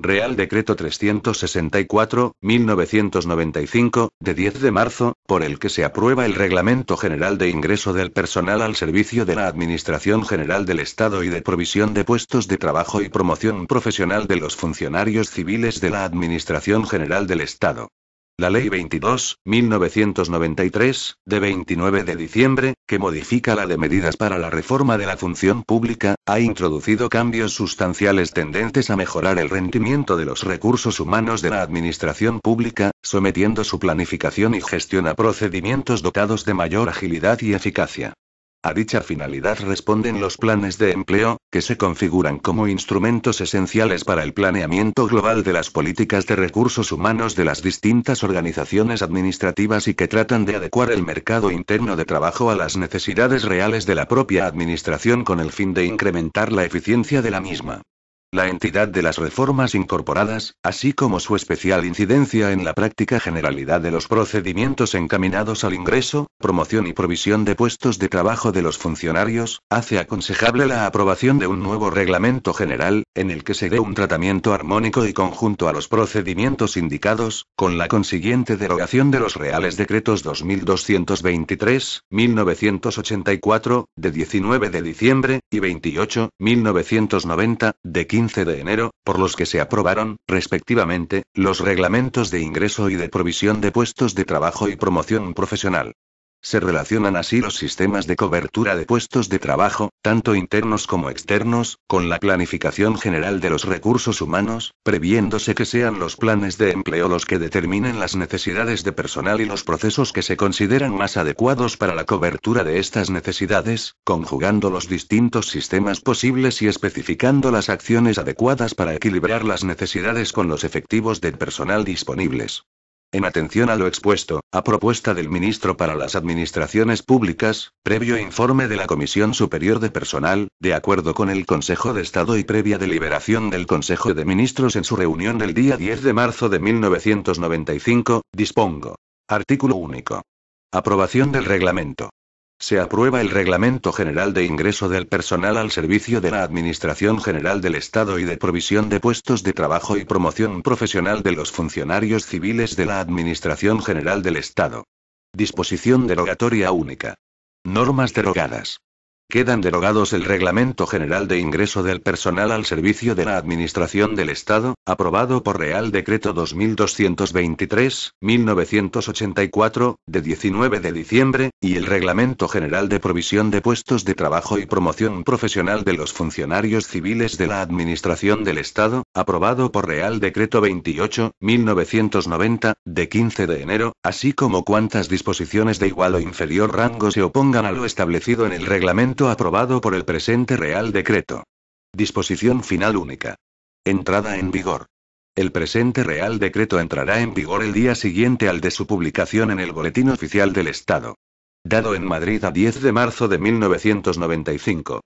Real Decreto 364/1995, de 10 de marzo, por el que se aprueba el Reglamento General de Ingreso del Personal al Servicio de la Administración General del Estado y de provisión de puestos de trabajo y promoción profesional de los funcionarios civiles de la Administración General del Estado. La Ley 22/1993, de 29 de diciembre, que modifica la de medidas para la reforma de la función pública, ha introducido cambios sustanciales tendentes a mejorar el rendimiento de los recursos humanos de la administración pública, sometiendo su planificación y gestión a procedimientos dotados de mayor agilidad y eficacia. A dicha finalidad responden los planes de empleo, que se configuran como instrumentos esenciales para el planeamiento global de las políticas de recursos humanos de las distintas organizaciones administrativas y que tratan de adecuar el mercado interno de trabajo a las necesidades reales de la propia administración con el fin de incrementar la eficiencia de la misma. La entidad de las reformas incorporadas, así como su especial incidencia en la práctica generalidad de los procedimientos encaminados al ingreso, promoción y provisión de puestos de trabajo de los funcionarios, hace aconsejable la aprobación de un nuevo reglamento general, en el que se dé un tratamiento armónico y conjunto a los procedimientos indicados, con la consiguiente derogación de los Reales Decretos 2223/1984, de 19 de diciembre, y 28/1990, de 15 de enero, por los que se aprobaron, respectivamente, los reglamentos de ingreso y de provisión de puestos de trabajo y promoción profesional. Se relacionan así los sistemas de cobertura de puestos de trabajo, tanto internos como externos, con la planificación general de los recursos humanos, previéndose que sean los planes de empleo los que determinen las necesidades de personal y los procesos que se consideran más adecuados para la cobertura de estas necesidades, conjugando los distintos sistemas posibles y especificando las acciones adecuadas para equilibrar las necesidades con los efectivos del personal disponibles. En atención a lo expuesto, a propuesta del Ministro para las Administraciones Públicas, previo informe de la Comisión Superior de Personal, de acuerdo con el Consejo de Estado y previa deliberación del Consejo de Ministros en su reunión del día 10 de marzo de 1995, dispongo. Artículo único. Aprobación del reglamento. Se aprueba el Reglamento General de Ingreso del Personal al Servicio de la Administración General del Estado y de provisión de puestos de trabajo y promoción profesional de los funcionarios civiles de la Administración General del Estado. Disposición derogatoria única. Normas derogadas. Quedan derogados el Reglamento General de Ingreso del Personal al Servicio de la Administración del Estado, aprobado por Real Decreto 2223/1984, de 19 de diciembre, y el Reglamento General de Provisión de Puestos de Trabajo y Promoción Profesional de los Funcionarios Civiles de la Administración del Estado, aprobado por Real Decreto 28/1990, de 15 de enero, así como cuantas disposiciones de igual o inferior rango se opongan a lo establecido en el reglamento aprobado por el presente Real Decreto. Disposición final única. Entrada en vigor. El presente Real Decreto entrará en vigor el día siguiente al de su publicación en el Boletín Oficial del Estado. Dado en Madrid a 10 de marzo de 1995.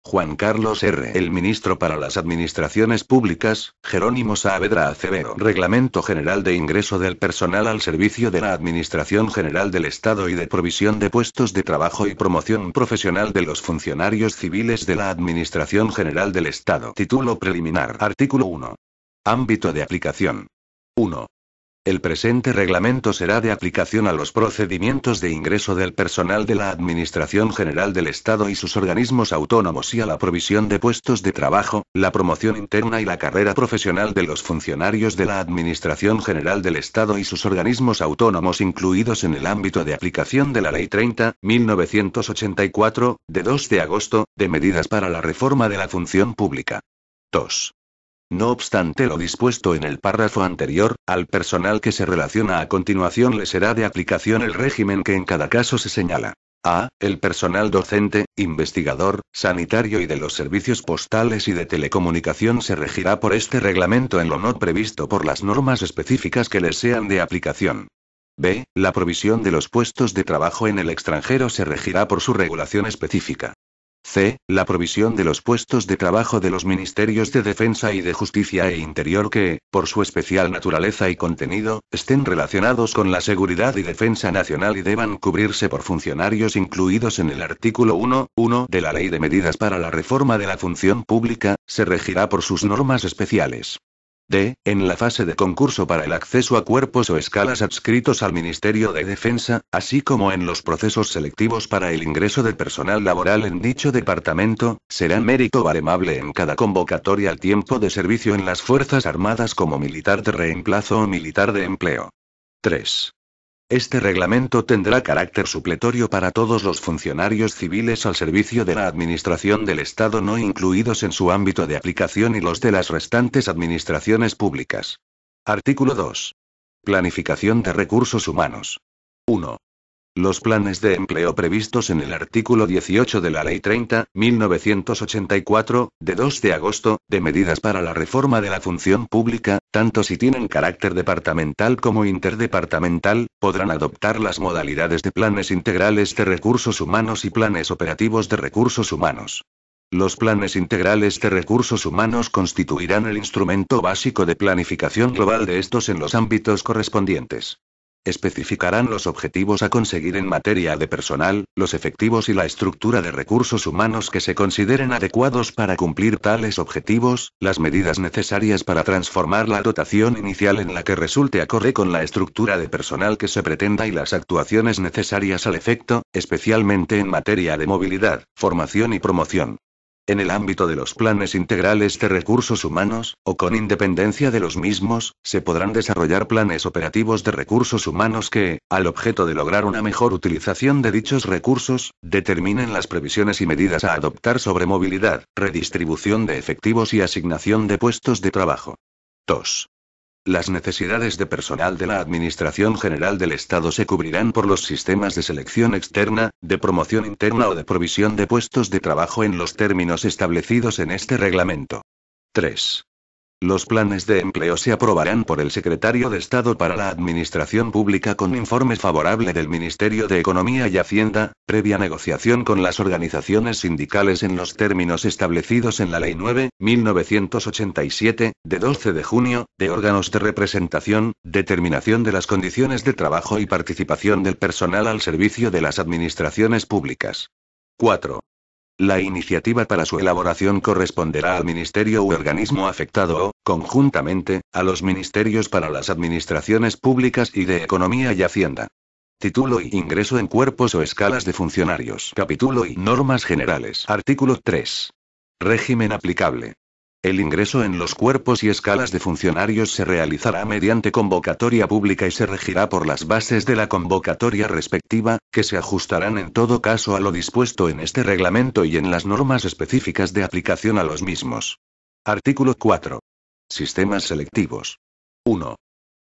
Juan Carlos R. El Ministro para las Administraciones Públicas, Jerónimo Saavedra Acevedo. Reglamento General de Ingreso del Personal al Servicio de la Administración General del Estado y de provisión de puestos de trabajo y promoción profesional de los funcionarios civiles de la Administración General del Estado. Título preliminar. Artículo 1. Ámbito de aplicación. 1. El presente reglamento será de aplicación a los procedimientos de ingreso del personal de la Administración General del Estado y sus organismos autónomos y a la provisión de puestos de trabajo, la promoción interna y la carrera profesional de los funcionarios de la Administración General del Estado y sus organismos autónomos incluidos en el ámbito de aplicación de la Ley 30/1984, de 2 de agosto, de medidas para la reforma de la función pública. 2. No obstante lo dispuesto en el párrafo anterior, al personal que se relaciona a continuación le será de aplicación el régimen que en cada caso se señala. A. El personal docente, investigador, sanitario y de los servicios postales y de telecomunicación se regirá por este reglamento en lo no previsto por las normas específicas que les sean de aplicación. B. La provisión de los puestos de trabajo en el extranjero se regirá por su regulación específica. C. La provisión de los puestos de trabajo de los Ministerios de Defensa y de Justicia e Interior que, por su especial naturaleza y contenido, estén relacionados con la seguridad y defensa nacional y deban cubrirse por funcionarios incluidos en el artículo 1.1 de la Ley de Medidas para la Reforma de la Función Pública, se regirá por sus normas especiales. D. En la fase de concurso para el acceso a cuerpos o escalas adscritos al Ministerio de Defensa, así como en los procesos selectivos para el ingreso de personal laboral en dicho departamento, serán mérito baremable en cada convocatoria al tiempo de servicio en las Fuerzas Armadas como militar de reemplazo o militar de empleo. 3. Este reglamento tendrá carácter supletorio para todos los funcionarios civiles al servicio de la Administración del Estado no incluidos en su ámbito de aplicación y los de las restantes administraciones públicas. Artículo 2. Planificación de recursos humanos. 1. Los planes de empleo previstos en el artículo 18 de la Ley 30.1984, de 2 de agosto, de medidas para la reforma de la función pública, tanto si tienen carácter departamental como interdepartamental, podrán adoptar las modalidades de planes integrales de recursos humanos y planes operativos de recursos humanos. Los planes integrales de recursos humanos constituirán el instrumento básico de planificación global de estos en los ámbitos correspondientes. Especificarán los objetivos a conseguir en materia de personal, los efectivos y la estructura de recursos humanos que se consideren adecuados para cumplir tales objetivos, las medidas necesarias para transformar la dotación inicial en la que resulte acorde con la estructura de personal que se pretenda y las actuaciones necesarias al efecto, especialmente en materia de movilidad, formación y promoción. En el ámbito de los planes integrales de recursos humanos, o con independencia de los mismos, se podrán desarrollar planes operativos de recursos humanos que, al objeto de lograr una mejor utilización de dichos recursos, determinen las previsiones y medidas a adoptar sobre movilidad, redistribución de efectivos y asignación de puestos de trabajo. 2. Las necesidades de personal de la Administración General del Estado se cubrirán por los sistemas de selección externa, de promoción interna o de provisión de puestos de trabajo en los términos establecidos en este reglamento. 3. Los planes de empleo se aprobarán por el Secretario de Estado para la Administración Pública con informe favorable del Ministerio de Economía y Hacienda, previa negociación con las organizaciones sindicales en los términos establecidos en la Ley 9.1987, de 12 de junio, de órganos de representación, determinación de las condiciones de trabajo y participación del personal al servicio de las administraciones públicas. 4. La iniciativa para su elaboración corresponderá al ministerio u organismo afectado o, conjuntamente, a los ministerios para las administraciones públicas y de Economía y Hacienda. Título y ingreso en cuerpos o escalas de funcionarios. Capítulo y normas generales. Artículo 3. Régimen aplicable. El ingreso en los cuerpos y escalas de funcionarios se realizará mediante convocatoria pública y se regirá por las bases de la convocatoria respectiva, que se ajustarán en todo caso a lo dispuesto en este reglamento y en las normas específicas de aplicación a los mismos. Artículo 4. Sistemas selectivos. 1.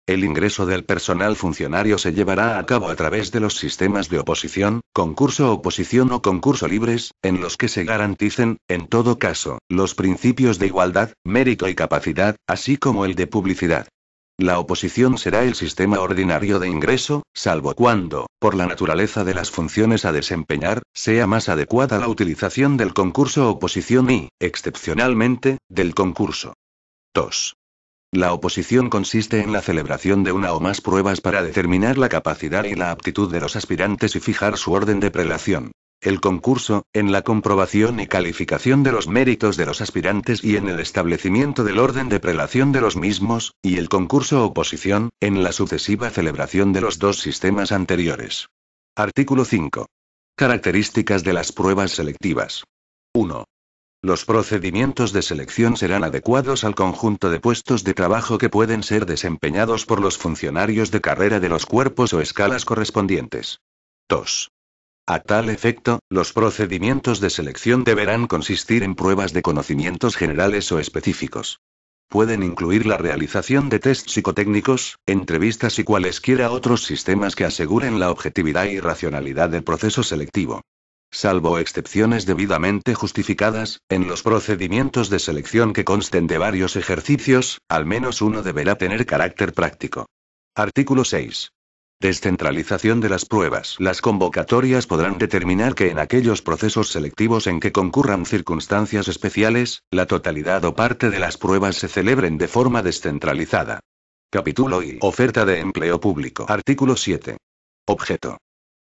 El ingreso del personal funcionario se llevará a cabo a través de los sistemas de oposición, concurso-oposición o concurso libres, en los que se garanticen, en todo caso, los principios de igualdad, mérito y capacidad, así como el de publicidad. La oposición será el sistema ordinario de ingreso, salvo cuando, por la naturaleza de las funciones a desempeñar, sea más adecuada la utilización del concurso-oposición y, excepcionalmente, del concurso. 2. La oposición consiste en la celebración de una o más pruebas para determinar la capacidad y la aptitud de los aspirantes y fijar su orden de prelación. El concurso, en la comprobación y calificación de los méritos de los aspirantes y en el establecimiento del orden de prelación de los mismos, y el concurso-oposición, en la sucesiva celebración de los dos sistemas anteriores. Artículo 5. Características de las pruebas selectivas. 1. Los procedimientos de selección serán adecuados al conjunto de puestos de trabajo que pueden ser desempeñados por los funcionarios de carrera de los cuerpos o escalas correspondientes. 2. A tal efecto, los procedimientos de selección deberán consistir en pruebas de conocimientos generales o específicos. Pueden incluir la realización de tests psicotécnicos, entrevistas y cualesquiera otros sistemas que aseguren la objetividad y racionalidad del proceso selectivo. Salvo excepciones debidamente justificadas, en los procedimientos de selección que consten de varios ejercicios, al menos uno deberá tener carácter práctico. Artículo 6. Descentralización de las pruebas. Las convocatorias podrán determinar que en aquellos procesos selectivos en que concurran circunstancias especiales, la totalidad o parte de las pruebas se celebren de forma descentralizada. Capítulo y oferta de empleo público. Artículo 7. Objeto.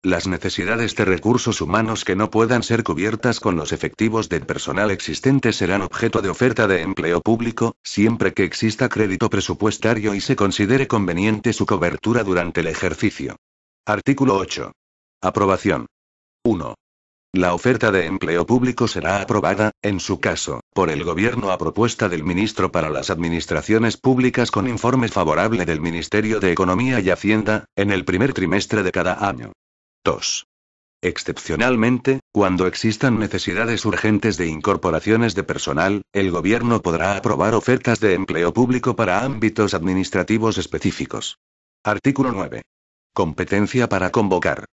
Las necesidades de recursos humanos que no puedan ser cubiertas con los efectivos del personal existente serán objeto de oferta de empleo público, siempre que exista crédito presupuestario y se considere conveniente su cobertura durante el ejercicio. Artículo 8. Aprobación. 1. La oferta de empleo público será aprobada, en su caso, por el Gobierno a propuesta del Ministro para las Administraciones Públicas con informe favorable del Ministerio de Economía y Hacienda, en el primer trimestre de cada año. 2. Excepcionalmente, cuando existan necesidades urgentes de incorporaciones de personal, el Gobierno podrá aprobar ofertas de empleo público para ámbitos administrativos específicos. Artículo 9. Competencia para convocar.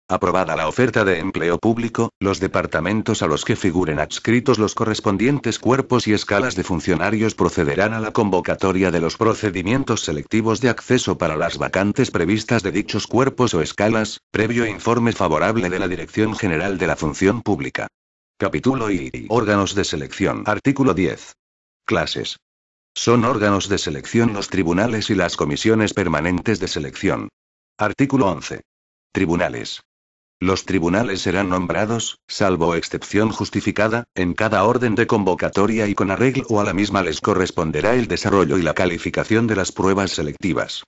Aprobada la oferta de empleo público, los departamentos a los que figuren adscritos los correspondientes cuerpos y escalas de funcionarios procederán a la convocatoria de los procedimientos selectivos de acceso para las vacantes previstas de dichos cuerpos o escalas, previo informe favorable de la Dirección General de la Función Pública. Capítulo I. Órganos de selección. Artículo 10. Clases. Son órganos de selección los tribunales y las comisiones permanentes de selección. Artículo 11. Tribunales. Los tribunales serán nombrados, salvo excepción justificada, en cada orden de convocatoria y con arreglo a la misma les corresponderá el desarrollo y la calificación de las pruebas selectivas.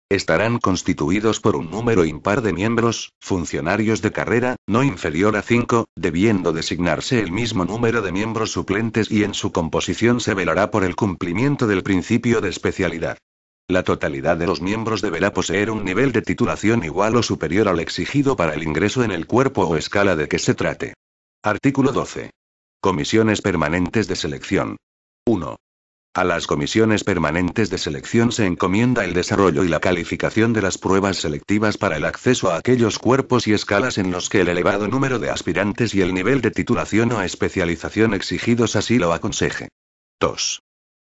Estarán constituidos por un número impar de miembros, funcionarios de carrera, no inferior a 5, debiendo designarse el mismo número de miembros suplentes y en su composición se velará por el cumplimiento del principio de especialidad. La totalidad de los miembros deberá poseer un nivel de titulación igual o superior al exigido para el ingreso en el cuerpo o escala de que se trate. Artículo 12. Comisiones permanentes de selección. 1. A las comisiones permanentes de selección se encomienda el desarrollo y la calificación de las pruebas selectivas para el acceso a aquellos cuerpos y escalas en los que el elevado número de aspirantes y el nivel de titulación o especialización exigidos así lo aconseje. 2.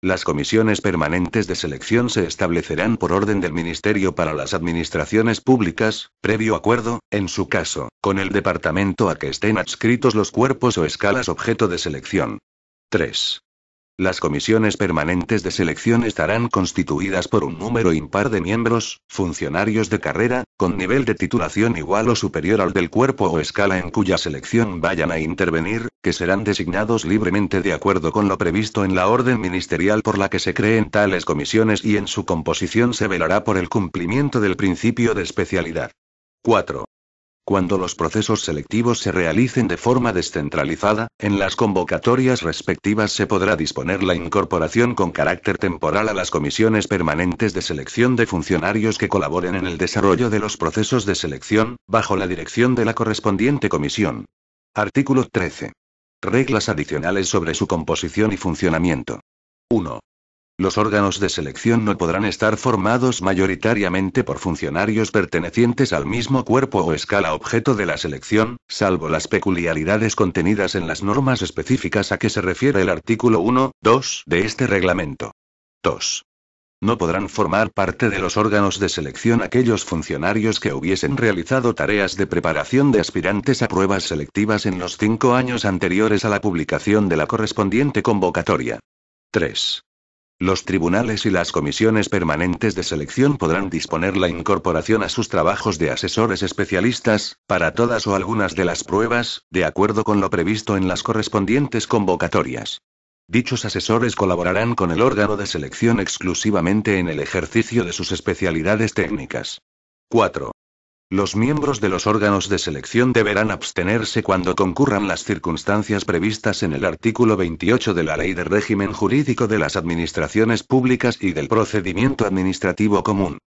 Las comisiones permanentes de selección se establecerán por orden del Ministerio para las Administraciones Públicas, previo acuerdo, en su caso, con el departamento a que estén adscritos los cuerpos o escalas objeto de selección. 3. Las comisiones permanentes de selección estarán constituidas por un número impar de miembros, funcionarios de carrera, con nivel de titulación igual o superior al del cuerpo o escala en cuya selección vayan a intervenir, que serán designados libremente de acuerdo con lo previsto en la orden ministerial por la que se creen tales comisiones y en su composición se velará por el cumplimiento del principio de especialidad. 4. Cuando los procesos selectivos se realicen de forma descentralizada, en las convocatorias respectivas se podrá disponer la incorporación con carácter temporal a las comisiones permanentes de selección de funcionarios que colaboren en el desarrollo de los procesos de selección, bajo la dirección de la correspondiente comisión. Artículo 13. Reglas adicionales sobre su composición y funcionamiento. 1. Los órganos de selección no podrán estar formados mayoritariamente por funcionarios pertenecientes al mismo cuerpo o escala objeto de la selección, salvo las peculiaridades contenidas en las normas específicas a que se refiere el artículo 1, 2 de este reglamento. 2. No podrán formar parte de los órganos de selección aquellos funcionarios que hubiesen realizado tareas de preparación de aspirantes a pruebas selectivas en los 5 años anteriores a la publicación de la correspondiente convocatoria. 3. Los tribunales y las comisiones permanentes de selección podrán disponer la incorporación a sus trabajos de asesores especialistas, para todas o algunas de las pruebas, de acuerdo con lo previsto en las correspondientes convocatorias. Dichos asesores colaborarán con el órgano de selección exclusivamente en el ejercicio de sus especialidades técnicas. 4. Los miembros de los órganos de selección deberán abstenerse cuando concurran las circunstancias previstas en el artículo 28 de la Ley de Régimen Jurídico de las Administraciones Públicas y del Procedimiento Administrativo Común.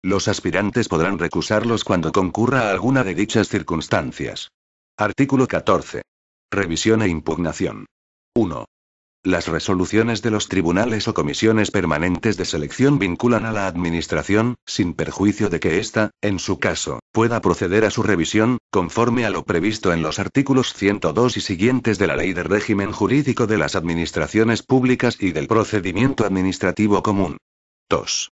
Los aspirantes podrán recusarlos cuando concurra alguna de dichas circunstancias. Artículo 14. Revisión e impugnación. 1. Las resoluciones de los tribunales o comisiones permanentes de selección vinculan a la Administración, sin perjuicio de que ésta, en su caso, pueda proceder a su revisión, conforme a lo previsto en los artículos 102 y siguientes de la Ley de Régimen Jurídico de las Administraciones Públicas y del Procedimiento Administrativo Común. 2.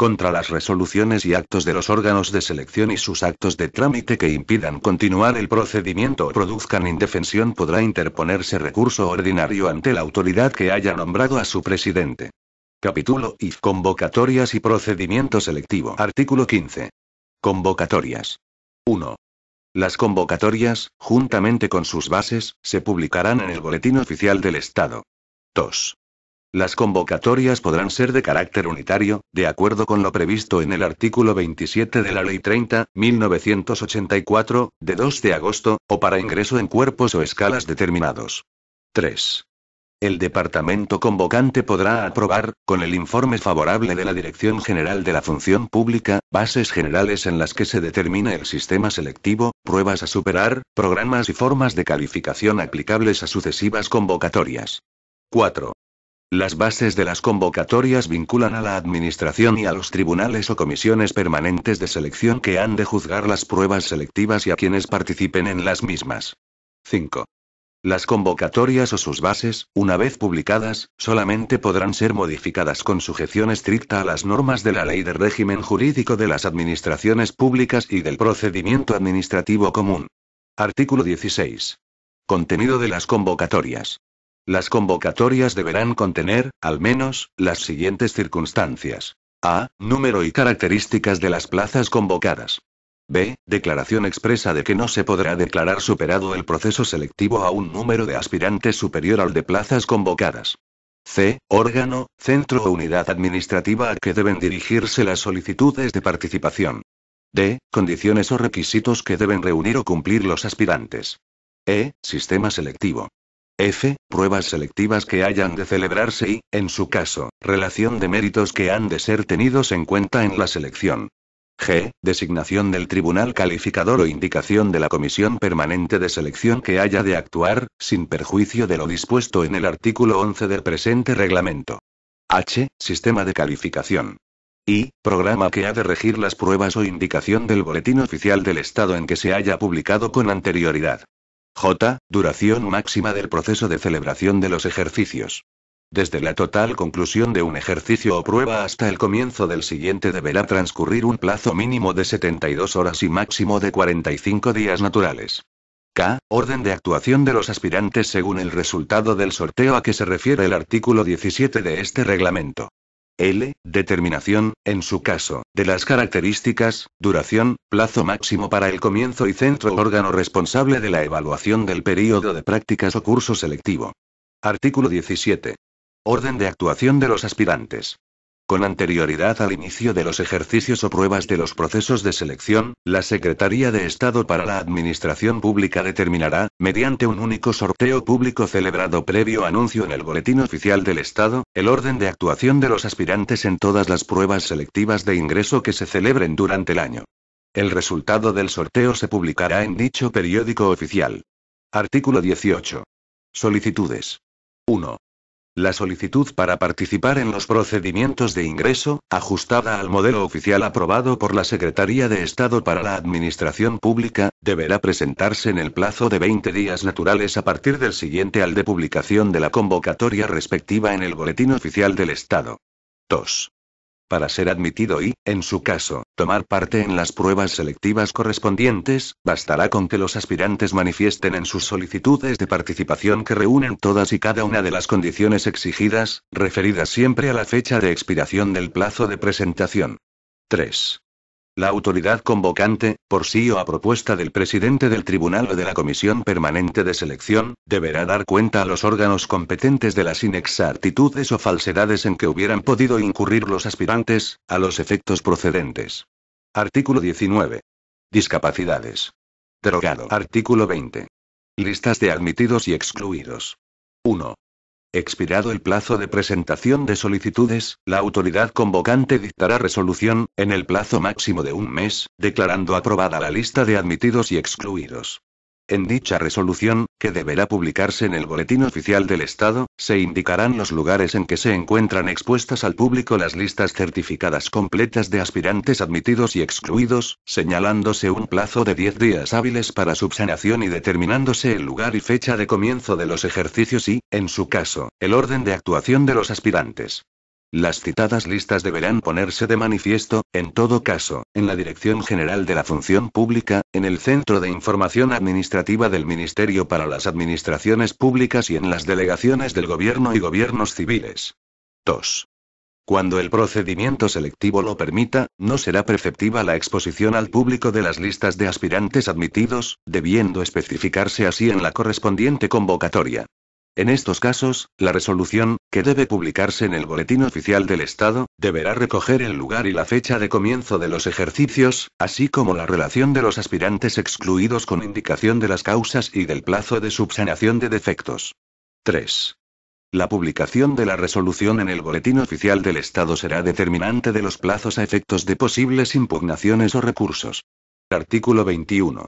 Contra las resoluciones y actos de los órganos de selección y sus actos de trámite que impidan continuar el procedimiento o produzcan indefensión podrá interponerse recurso ordinario ante la autoridad que haya nombrado a su presidente. Capítulo I. Convocatorias y procedimiento selectivo. Artículo 15. Convocatorias. 1. Las convocatorias, juntamente con sus bases, se publicarán en el Boletín Oficial del Estado. 2. Las convocatorias podrán ser de carácter unitario, de acuerdo con lo previsto en el artículo 27 de la Ley 30.1984, de 2 de agosto, o para ingreso en cuerpos o escalas determinados. 3. El departamento convocante podrá aprobar, con el informe favorable de la Dirección General de la Función Pública, bases generales en las que se determine el sistema selectivo, pruebas a superar, programas y formas de calificación aplicables a sucesivas convocatorias. 4. Las bases de las convocatorias vinculan a la Administración y a los tribunales o comisiones permanentes de selección que han de juzgar las pruebas selectivas y a quienes participen en las mismas. 5. Las convocatorias o sus bases, una vez publicadas, solamente podrán ser modificadas con sujeción estricta a las normas de la Ley de Régimen Jurídico de las Administraciones Públicas y del Procedimiento Administrativo Común. Artículo 16. Contenido de las convocatorias. Las convocatorias deberán contener, al menos, las siguientes circunstancias. A. Número y características de las plazas convocadas. B. Declaración expresa de que no se podrá declarar superado el proceso selectivo a un número de aspirantes superior al de plazas convocadas. C. Órgano, centro o unidad administrativa a que deben dirigirse las solicitudes de participación. D. Condiciones o requisitos que deben reunir o cumplir los aspirantes. E. Sistema selectivo. F. Pruebas selectivas que hayan de celebrarse y, en su caso, relación de méritos que han de ser tenidos en cuenta en la selección. G. Designación del tribunal calificador o indicación de la comisión permanente de selección que haya de actuar, sin perjuicio de lo dispuesto en el artículo 11 del presente reglamento. H. Sistema de calificación. I. Programa que ha de regir las pruebas o indicación del Boletín Oficial del Estado en que se haya publicado con anterioridad. J. Duración máxima del proceso de celebración de los ejercicios. Desde la total conclusión de un ejercicio o prueba hasta el comienzo del siguiente deberá transcurrir un plazo mínimo de 72 horas y máximo de 45 días naturales. K. Orden de actuación de los aspirantes según el resultado del sorteo a que se refiere el artículo 17 de este reglamento. L. Determinación, en su caso, de las características, duración, plazo máximo para el comienzo y centro órgano responsable de la evaluación del período de prácticas o curso selectivo. Artículo 17. Orden de actuación de los aspirantes. Con anterioridad al inicio de los ejercicios o pruebas de los procesos de selección, la Secretaría de Estado para la Administración Pública determinará, mediante un único sorteo público celebrado previo anuncio en el Boletín Oficial del Estado, el orden de actuación de los aspirantes en todas las pruebas selectivas de ingreso que se celebren durante el año. El resultado del sorteo se publicará en dicho periódico oficial. Artículo 18. Solicitudes. 1. La solicitud para participar en los procedimientos de ingreso, ajustada al modelo oficial aprobado por la Secretaría de Estado para la Administración Pública, deberá presentarse en el plazo de 20 días naturales a partir del siguiente al de publicación de la convocatoria respectiva en el Boletín Oficial del Estado. 2. Para ser admitido y, en su caso, tomar parte en las pruebas selectivas correspondientes, bastará con que los aspirantes manifiesten en sus solicitudes de participación que reúnen todas y cada una de las condiciones exigidas, referidas siempre a la fecha de expiración del plazo de presentación. 3. La autoridad convocante, por sí o a propuesta del presidente del tribunal o de la comisión permanente de selección, deberá dar cuenta a los órganos competentes de las inexactitudes o falsedades en que hubieran podido incurrir los aspirantes, a los efectos procedentes. Artículo 19. Discapacidades. Derogado. Artículo 20. Listas de admitidos y excluidos. 1. Expirado el plazo de presentación de solicitudes, la autoridad convocante dictará resolución, en el plazo máximo de un mes, declarando aprobada la lista de admitidos y excluidos. En dicha resolución, que deberá publicarse en el Boletín Oficial del Estado, se indicarán los lugares en que se encuentran expuestas al público las listas certificadas completas de aspirantes admitidos y excluidos, señalándose un plazo de 10 días hábiles para subsanación y determinándose el lugar y fecha de comienzo de los ejercicios y, en su caso, el orden de actuación de los aspirantes. Las citadas listas deberán ponerse de manifiesto, en todo caso, en la Dirección General de la Función Pública, en el Centro de Información Administrativa del Ministerio para las Administraciones Públicas y en las delegaciones del Gobierno y gobiernos civiles. 2. Cuando el procedimiento selectivo lo permita, no será preceptiva la exposición al público de las listas de aspirantes admitidos, debiendo especificarse así en la correspondiente convocatoria. En estos casos, la resolución, que debe publicarse en el Boletín Oficial del Estado, deberá recoger el lugar y la fecha de comienzo de los ejercicios, así como la relación de los aspirantes excluidos con indicación de las causas y del plazo de subsanación de defectos. 3. La publicación de la resolución en el Boletín Oficial del Estado será determinante de los plazos a efectos de posibles impugnaciones o recursos. Artículo 21.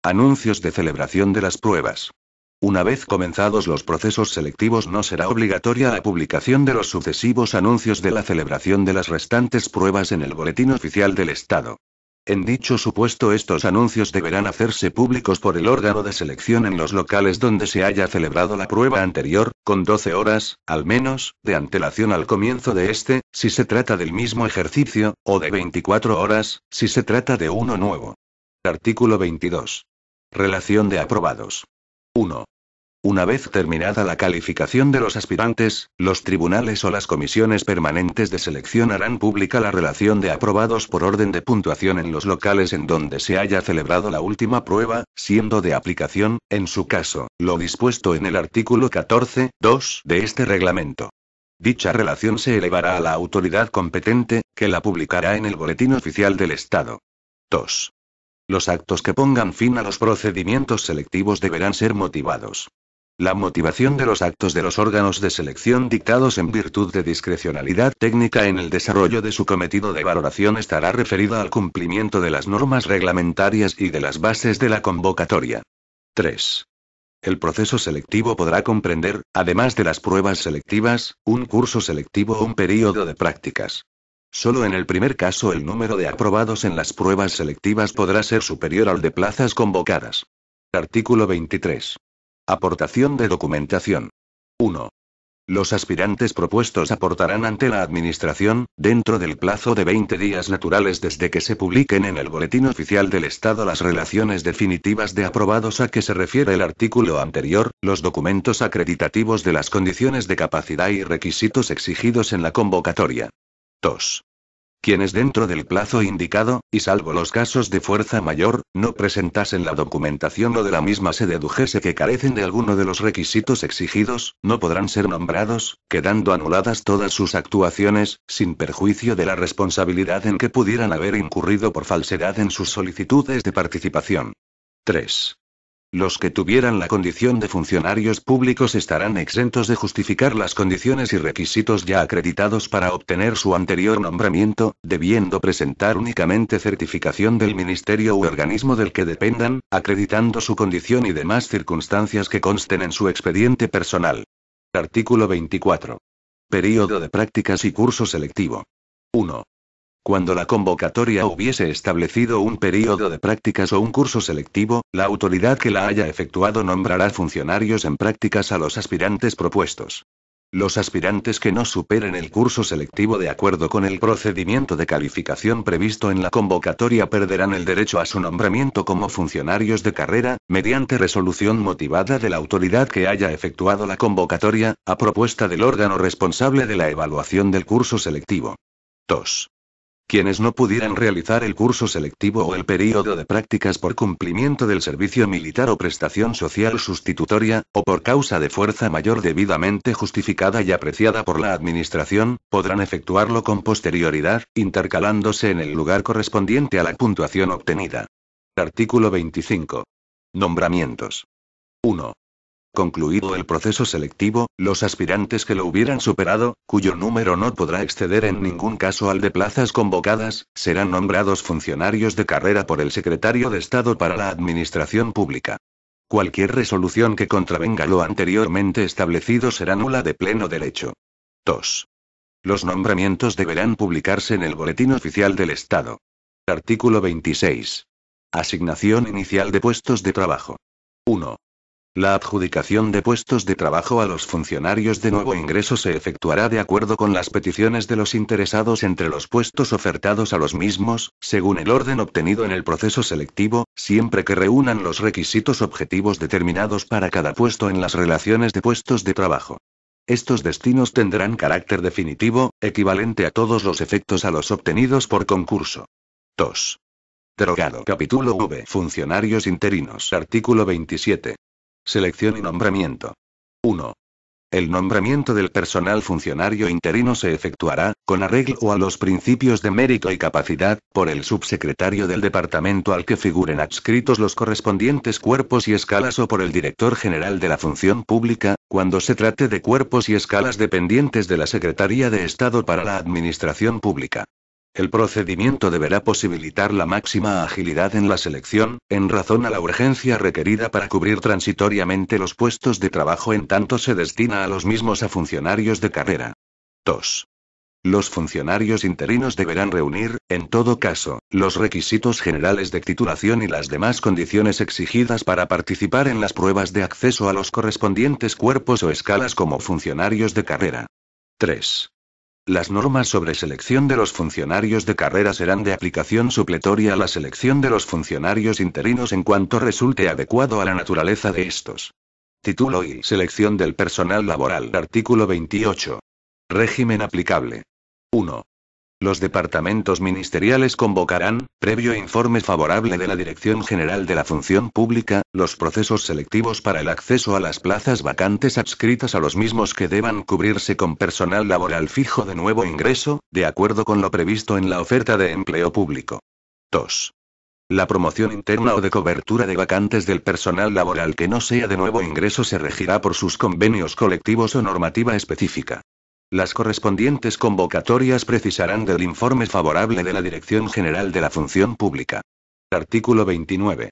Anuncios de celebración de las pruebas. Una vez comenzados los procesos selectivos, no será obligatoria la publicación de los sucesivos anuncios de la celebración de las restantes pruebas en el Boletín Oficial del Estado. En dicho supuesto, estos anuncios deberán hacerse públicos por el órgano de selección en los locales donde se haya celebrado la prueba anterior, con 12 horas, al menos, de antelación al comienzo de este, si se trata del mismo ejercicio, o de 24 horas, si se trata de uno nuevo. Artículo 22. Relación de aprobados. 1. Una vez terminada la calificación de los aspirantes, los tribunales o las comisiones permanentes de selección harán pública la relación de aprobados por orden de puntuación en los locales en donde se haya celebrado la última prueba, siendo de aplicación, en su caso, lo dispuesto en el artículo 14.2 de este reglamento. Dicha relación se elevará a la autoridad competente, que la publicará en el Boletín Oficial del Estado. 2. Los actos que pongan fin a los procedimientos selectivos deberán ser motivados. La motivación de los actos de los órganos de selección dictados en virtud de discrecionalidad técnica en el desarrollo de su cometido de valoración estará referida al cumplimiento de las normas reglamentarias y de las bases de la convocatoria. 3. El proceso selectivo podrá comprender, además de las pruebas selectivas, un curso selectivo o un período de prácticas. Solo en el primer caso el número de aprobados en las pruebas selectivas podrá ser superior al de plazas convocadas. Artículo 23. Aportación de documentación. 1. Los aspirantes propuestos aportarán ante la Administración, dentro del plazo de 20 días naturales desde que se publiquen en el Boletín Oficial del Estado las relaciones definitivas de aprobados a que se refiere el artículo anterior, los documentos acreditativos de las condiciones de capacidad y requisitos exigidos en la convocatoria. 2. Quienes dentro del plazo indicado, y salvo los casos de fuerza mayor, no presentasen la documentación o de la misma se dedujese que carecen de alguno de los requisitos exigidos, no podrán ser nombrados, quedando anuladas todas sus actuaciones, sin perjuicio de la responsabilidad en que pudieran haber incurrido por falsedad en sus solicitudes de participación. 3. Los que tuvieran la condición de funcionarios públicos estarán exentos de justificar las condiciones y requisitos ya acreditados para obtener su anterior nombramiento, debiendo presentar únicamente certificación del ministerio u organismo del que dependan, acreditando su condición y demás circunstancias que consten en su expediente personal. Artículo 24. Período de prácticas y curso selectivo. 1. Cuando la convocatoria hubiese establecido un período de prácticas o un curso selectivo, la autoridad que la haya efectuado nombrará funcionarios en prácticas a los aspirantes propuestos. Los aspirantes que no superen el curso selectivo de acuerdo con el procedimiento de calificación previsto en la convocatoria perderán el derecho a su nombramiento como funcionarios de carrera, mediante resolución motivada de la autoridad que haya efectuado la convocatoria, a propuesta del órgano responsable de la evaluación del curso selectivo. 2. Quienes no pudieran realizar el curso selectivo o el período de prácticas por cumplimiento del servicio militar o prestación social sustitutoria, o por causa de fuerza mayor debidamente justificada y apreciada por la Administración, podrán efectuarlo con posterioridad, intercalándose en el lugar correspondiente a la puntuación obtenida. Artículo 25. Nombramientos. 1. Concluido el proceso selectivo, los aspirantes que lo hubieran superado, cuyo número no podrá exceder en ningún caso al de plazas convocadas, serán nombrados funcionarios de carrera por el Secretario de Estado para la Administración Pública. Cualquier resolución que contravenga lo anteriormente establecido será nula de pleno derecho. 2. Los nombramientos deberán publicarse en el Boletín Oficial del Estado. Artículo 26. Asignación inicial de puestos de trabajo. 1. La adjudicación de puestos de trabajo a los funcionarios de nuevo ingreso se efectuará de acuerdo con las peticiones de los interesados entre los puestos ofertados a los mismos, según el orden obtenido en el proceso selectivo, siempre que reúnan los requisitos objetivos determinados para cada puesto en las relaciones de puestos de trabajo. Estos destinos tendrán carácter definitivo, equivalente a todos los efectos a los obtenidos por concurso. 2. Derogado. Capítulo V. Funcionarios interinos. Artículo 27. Selección y nombramiento. 1. El nombramiento del personal funcionario interino se efectuará, con arreglo a los principios de mérito y capacidad, por el subsecretario del departamento al que figuren adscritos los correspondientes cuerpos y escalas o por el director general de la función pública, cuando se trate de cuerpos y escalas dependientes de la Secretaría de Estado para la Administración Pública. El procedimiento deberá posibilitar la máxima agilidad en la selección, en razón a la urgencia requerida para cubrir transitoriamente los puestos de trabajo en tanto se destina a los mismos a funcionarios de carrera. 2. Los funcionarios interinos deberán reunir, en todo caso, los requisitos generales de titulación y las demás condiciones exigidas para participar en las pruebas de acceso a los correspondientes cuerpos o escalas como funcionarios de carrera. 3. Las normas sobre selección de los funcionarios de carrera serán de aplicación supletoria a la selección de los funcionarios interinos en cuanto resulte adecuado a la naturaleza de estos. Título y selección del personal laboral. Artículo 28. Régimen aplicable. 1. Los departamentos ministeriales convocarán, previo informe favorable de la Dirección General de la Función Pública, los procesos selectivos para el acceso a las plazas vacantes adscritas a los mismos que deban cubrirse con personal laboral fijo de nuevo ingreso, de acuerdo con lo previsto en la oferta de empleo público. 2. La promoción interna o de cobertura de vacantes del personal laboral que no sea de nuevo ingreso se regirá por sus convenios colectivos o normativa específica. Las correspondientes convocatorias precisarán del informe favorable de la Dirección General de la Función Pública. Artículo 29.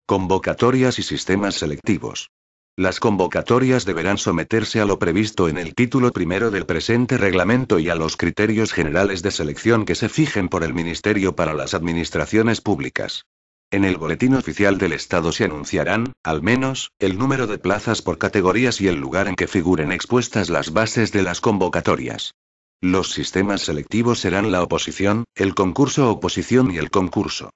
Convocatorias y sistemas selectivos. Las convocatorias deberán someterse a lo previsto en el título primero del presente reglamento y a los criterios generales de selección que se fijen por el Ministerio para las Administraciones Públicas. En el Boletín Oficial del Estado se anunciarán, al menos, el número de plazas por categorías y el lugar en que figuren expuestas las bases de las convocatorias. Los sistemas selectivos serán la oposición, el concurso-oposición y el concurso.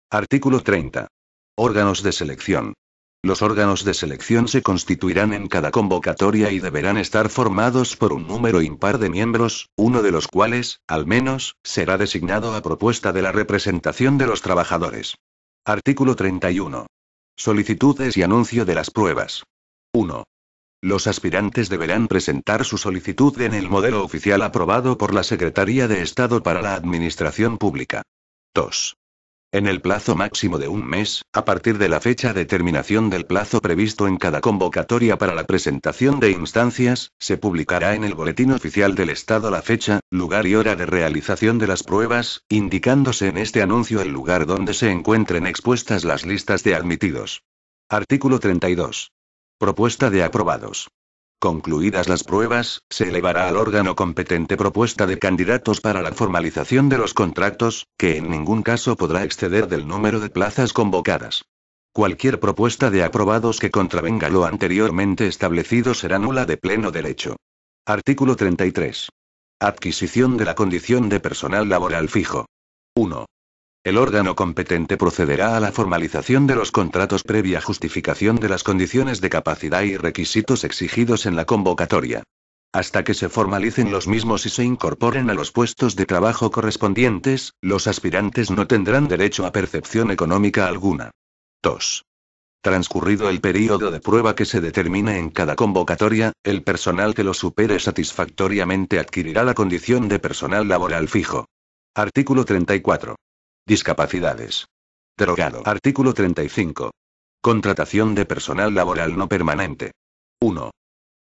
Artículo 30. Órganos de selección. Los órganos de selección se constituirán en cada convocatoria y deberán estar formados por un número impar de miembros, uno de los cuales, al menos, será designado a propuesta de la representación de los trabajadores. Artículo 31. Solicitudes y anuncio de las pruebas. 1. Los aspirantes deberán presentar su solicitud en el modelo oficial aprobado por la Secretaría de Estado para la Administración Pública. 2. En el plazo máximo de un mes, a partir de la fecha de terminación del plazo previsto en cada convocatoria para la presentación de instancias, se publicará en el Boletín Oficial del Estado la fecha, lugar y hora de realización de las pruebas, indicándose en este anuncio el lugar donde se encuentren expuestas las listas de admitidos. Artículo 32. Propuesta de aprobados. Concluidas las pruebas, se elevará al órgano competente propuesta de candidatos para la formalización de los contratos, que en ningún caso podrá exceder del número de plazas convocadas. Cualquier propuesta de aprobados que contravenga lo anteriormente establecido será nula de pleno derecho. Artículo 33. Adquisición de la condición de personal laboral fijo. 1. El órgano competente procederá a la formalización de los contratos previa justificación de las condiciones de capacidad y requisitos exigidos en la convocatoria. Hasta que se formalicen los mismos y se incorporen a los puestos de trabajo correspondientes, los aspirantes no tendrán derecho a percepción económica alguna. 2. Transcurrido el período de prueba que se determine en cada convocatoria, el personal que lo supere satisfactoriamente adquirirá la condición de personal laboral fijo. Artículo 34. Discapacidades. Derogado. Artículo 35. Contratación de personal laboral no permanente. 1.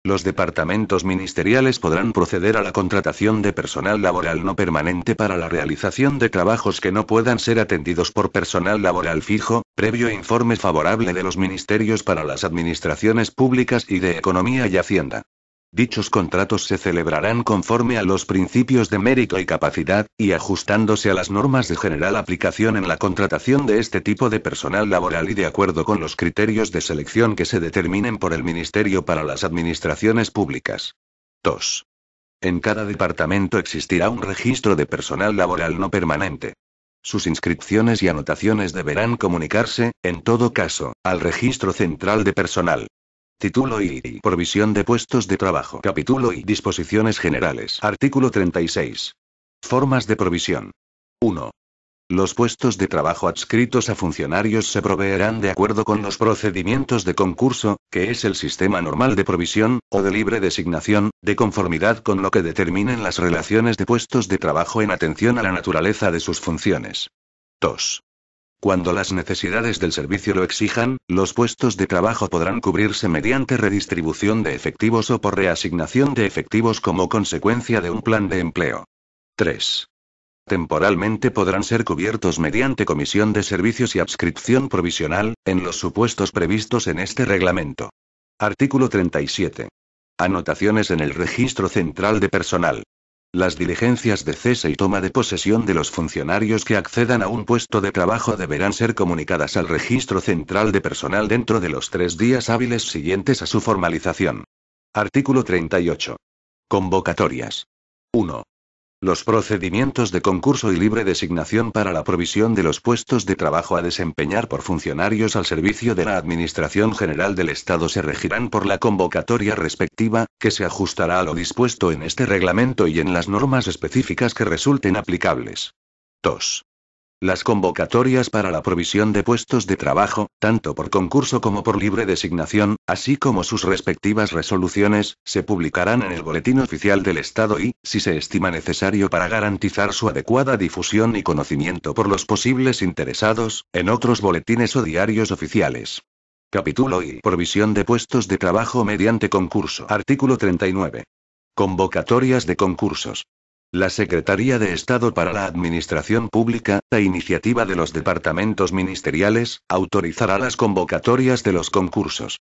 Los departamentos ministeriales podrán proceder a la contratación de personal laboral no permanente para la realización de trabajos que no puedan ser atendidos por personal laboral fijo, previo informe favorable de los ministerios para las administraciones públicas y de Economía y Hacienda. Dichos contratos se celebrarán conforme a los principios de mérito y capacidad, y ajustándose a las normas de general aplicación en la contratación de este tipo de personal laboral y de acuerdo con los criterios de selección que se determinen por el Ministerio para las Administraciones Públicas. 2. En cada departamento existirá un registro de personal laboral no permanente. Sus inscripciones y anotaciones deberán comunicarse, en todo caso, al Registro Central de Personal. Título y provisión de puestos de trabajo. Capítulo y disposiciones generales. Artículo 36. Formas de provisión. 1. Los puestos de trabajo adscritos a funcionarios se proveerán de acuerdo con los procedimientos de concurso, que es el sistema normal de provisión, o de libre designación, de conformidad con lo que determinen las relaciones de puestos de trabajo en atención a la naturaleza de sus funciones. 2. Cuando las necesidades del servicio lo exijan, los puestos de trabajo podrán cubrirse mediante redistribución de efectivos o por reasignación de efectivos como consecuencia de un plan de empleo. 3. Temporalmente podrán ser cubiertos mediante comisión de servicios y adscripción provisional, en los supuestos previstos en este reglamento. Artículo 37. Anotaciones en el Registro Central de Personal. Las diligencias de cese y toma de posesión de los funcionarios que accedan a un puesto de trabajo deberán ser comunicadas al Registro Central de Personal dentro de los 3 días hábiles siguientes a su formalización. Artículo 38. Convocatorias. 1. Los procedimientos de concurso y libre designación para la provisión de los puestos de trabajo a desempeñar por funcionarios al servicio de la Administración General del Estado se regirán por la convocatoria respectiva, que se ajustará a lo dispuesto en este reglamento y en las normas específicas que resulten aplicables. 2. Las convocatorias para la provisión de puestos de trabajo, tanto por concurso como por libre designación, así como sus respectivas resoluciones, se publicarán en el Boletín Oficial del Estado y, si se estima necesario para garantizar su adecuada difusión y conocimiento por los posibles interesados, en otros boletines o diarios oficiales. Capítulo y provisión de puestos de trabajo mediante concurso. Artículo 39. Convocatorias de concursos. La Secretaría de Estado para la Administración Pública, a iniciativa de los departamentos ministeriales, autorizará las convocatorias de los concursos.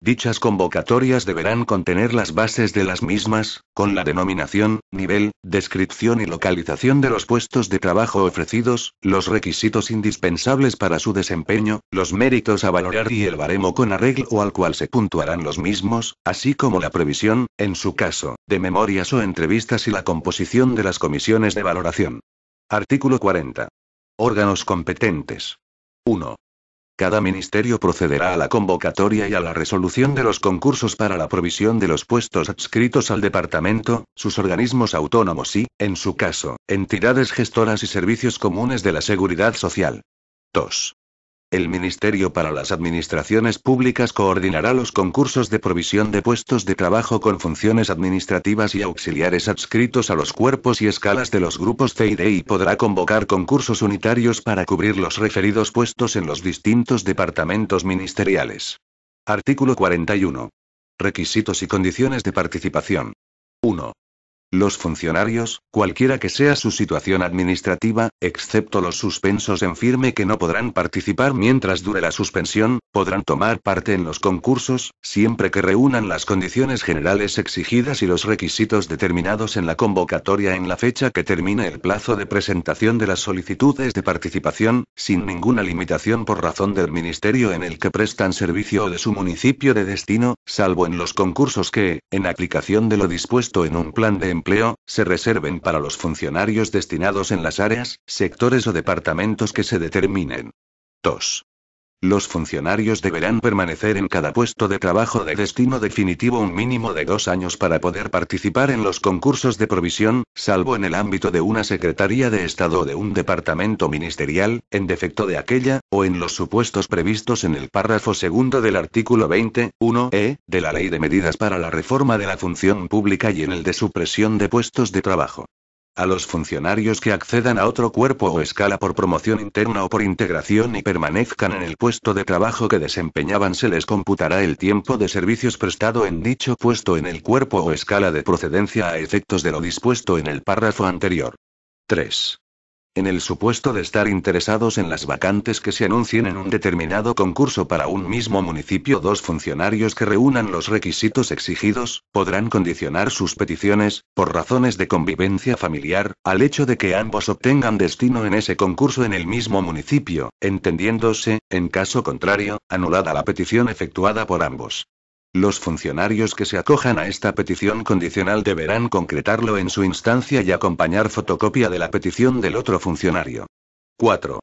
Dichas convocatorias deberán contener las bases de las mismas, con la denominación, nivel, descripción y localización de los puestos de trabajo ofrecidos, los requisitos indispensables para su desempeño, los méritos a valorar y el baremo con arreglo al cual se puntuarán los mismos, así como la previsión, en su caso, de memorias o entrevistas y la composición de las comisiones de valoración. Artículo 40. Órganos competentes. 1. Cada ministerio procederá a la convocatoria y a la resolución de los concursos para la provisión de los puestos adscritos al departamento, sus organismos autónomos y, en su caso, entidades gestoras y servicios comunes de la seguridad social. 2. El Ministerio para las Administraciones Públicas coordinará los concursos de provisión de puestos de trabajo con funciones administrativas y auxiliares adscritos a los cuerpos y escalas de los grupos C y D y podrá convocar concursos unitarios para cubrir los referidos puestos en los distintos departamentos ministeriales. Artículo 41. Requisitos y condiciones de participación. 1. Los funcionarios, cualquiera que sea su situación administrativa, excepto los suspensos en firme que no podrán participar mientras dure la suspensión, podrán tomar parte en los concursos, siempre que reúnan las condiciones generales exigidas y los requisitos determinados en la convocatoria en la fecha que termine el plazo de presentación de las solicitudes de participación, sin ninguna limitación por razón del ministerio en el que prestan servicio o de su municipio de destino, salvo en los concursos que, en aplicación de lo dispuesto en un plan de empleo, se reserven para los funcionarios destinados en las áreas, sectores o departamentos que se determinen. 2. Los funcionarios deberán permanecer en cada puesto de trabajo de destino definitivo un mínimo de 2 años para poder participar en los concursos de provisión, salvo en el ámbito de una Secretaría de Estado o de un departamento ministerial, en defecto de aquella, o en los supuestos previstos en el párrafo segundo del artículo 20(1)(e) de la Ley de Medidas para la Reforma de la Función Pública y en el de supresión de puestos de trabajo. A los funcionarios que accedan a otro cuerpo o escala por promoción interna o por integración y permanezcan en el puesto de trabajo que desempeñaban se les computará el tiempo de servicios prestado en dicho puesto en el cuerpo o escala de procedencia a efectos de lo dispuesto en el párrafo anterior. 3. En el supuesto de estar interesados en las vacantes que se anuncien en un determinado concurso para un mismo municipio, 2 funcionarios que reúnan los requisitos exigidos, podrán condicionar sus peticiones, por razones de convivencia familiar, al hecho de que ambos obtengan destino en ese concurso en el mismo municipio, entendiéndose, en caso contrario, anulada la petición efectuada por ambos. Los funcionarios que se acojan a esta petición condicional deberán concretarlo en su instancia y acompañar fotocopia de la petición del otro funcionario. 4.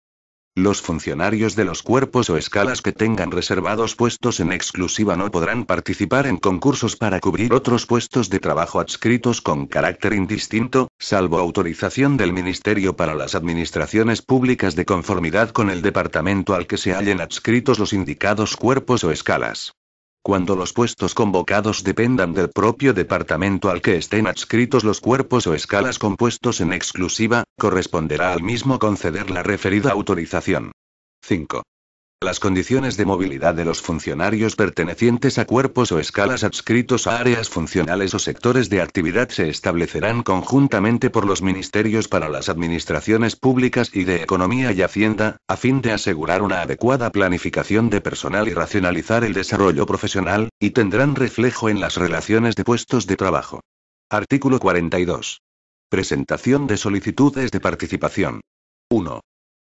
Los funcionarios de los cuerpos o escalas que tengan reservados puestos en exclusiva no podrán participar en concursos para cubrir otros puestos de trabajo adscritos con carácter indistinto, salvo autorización del Ministerio para las administraciones públicas de conformidad con el departamento al que se hallen adscritos los indicados cuerpos o escalas. Cuando los puestos convocados dependan del propio departamento al que estén adscritos los cuerpos o escalas compuestos en exclusiva, corresponderá al mismo conceder la referida autorización. 5. Las condiciones de movilidad de los funcionarios pertenecientes a cuerpos o escalas adscritos a áreas funcionales o sectores de actividad se establecerán conjuntamente por los ministerios para las administraciones públicas y de Economía y Hacienda, a fin de asegurar una adecuada planificación de personal y racionalizar el desarrollo profesional, y tendrán reflejo en las relaciones de puestos de trabajo. Artículo 42. Presentación de solicitudes de participación. 1.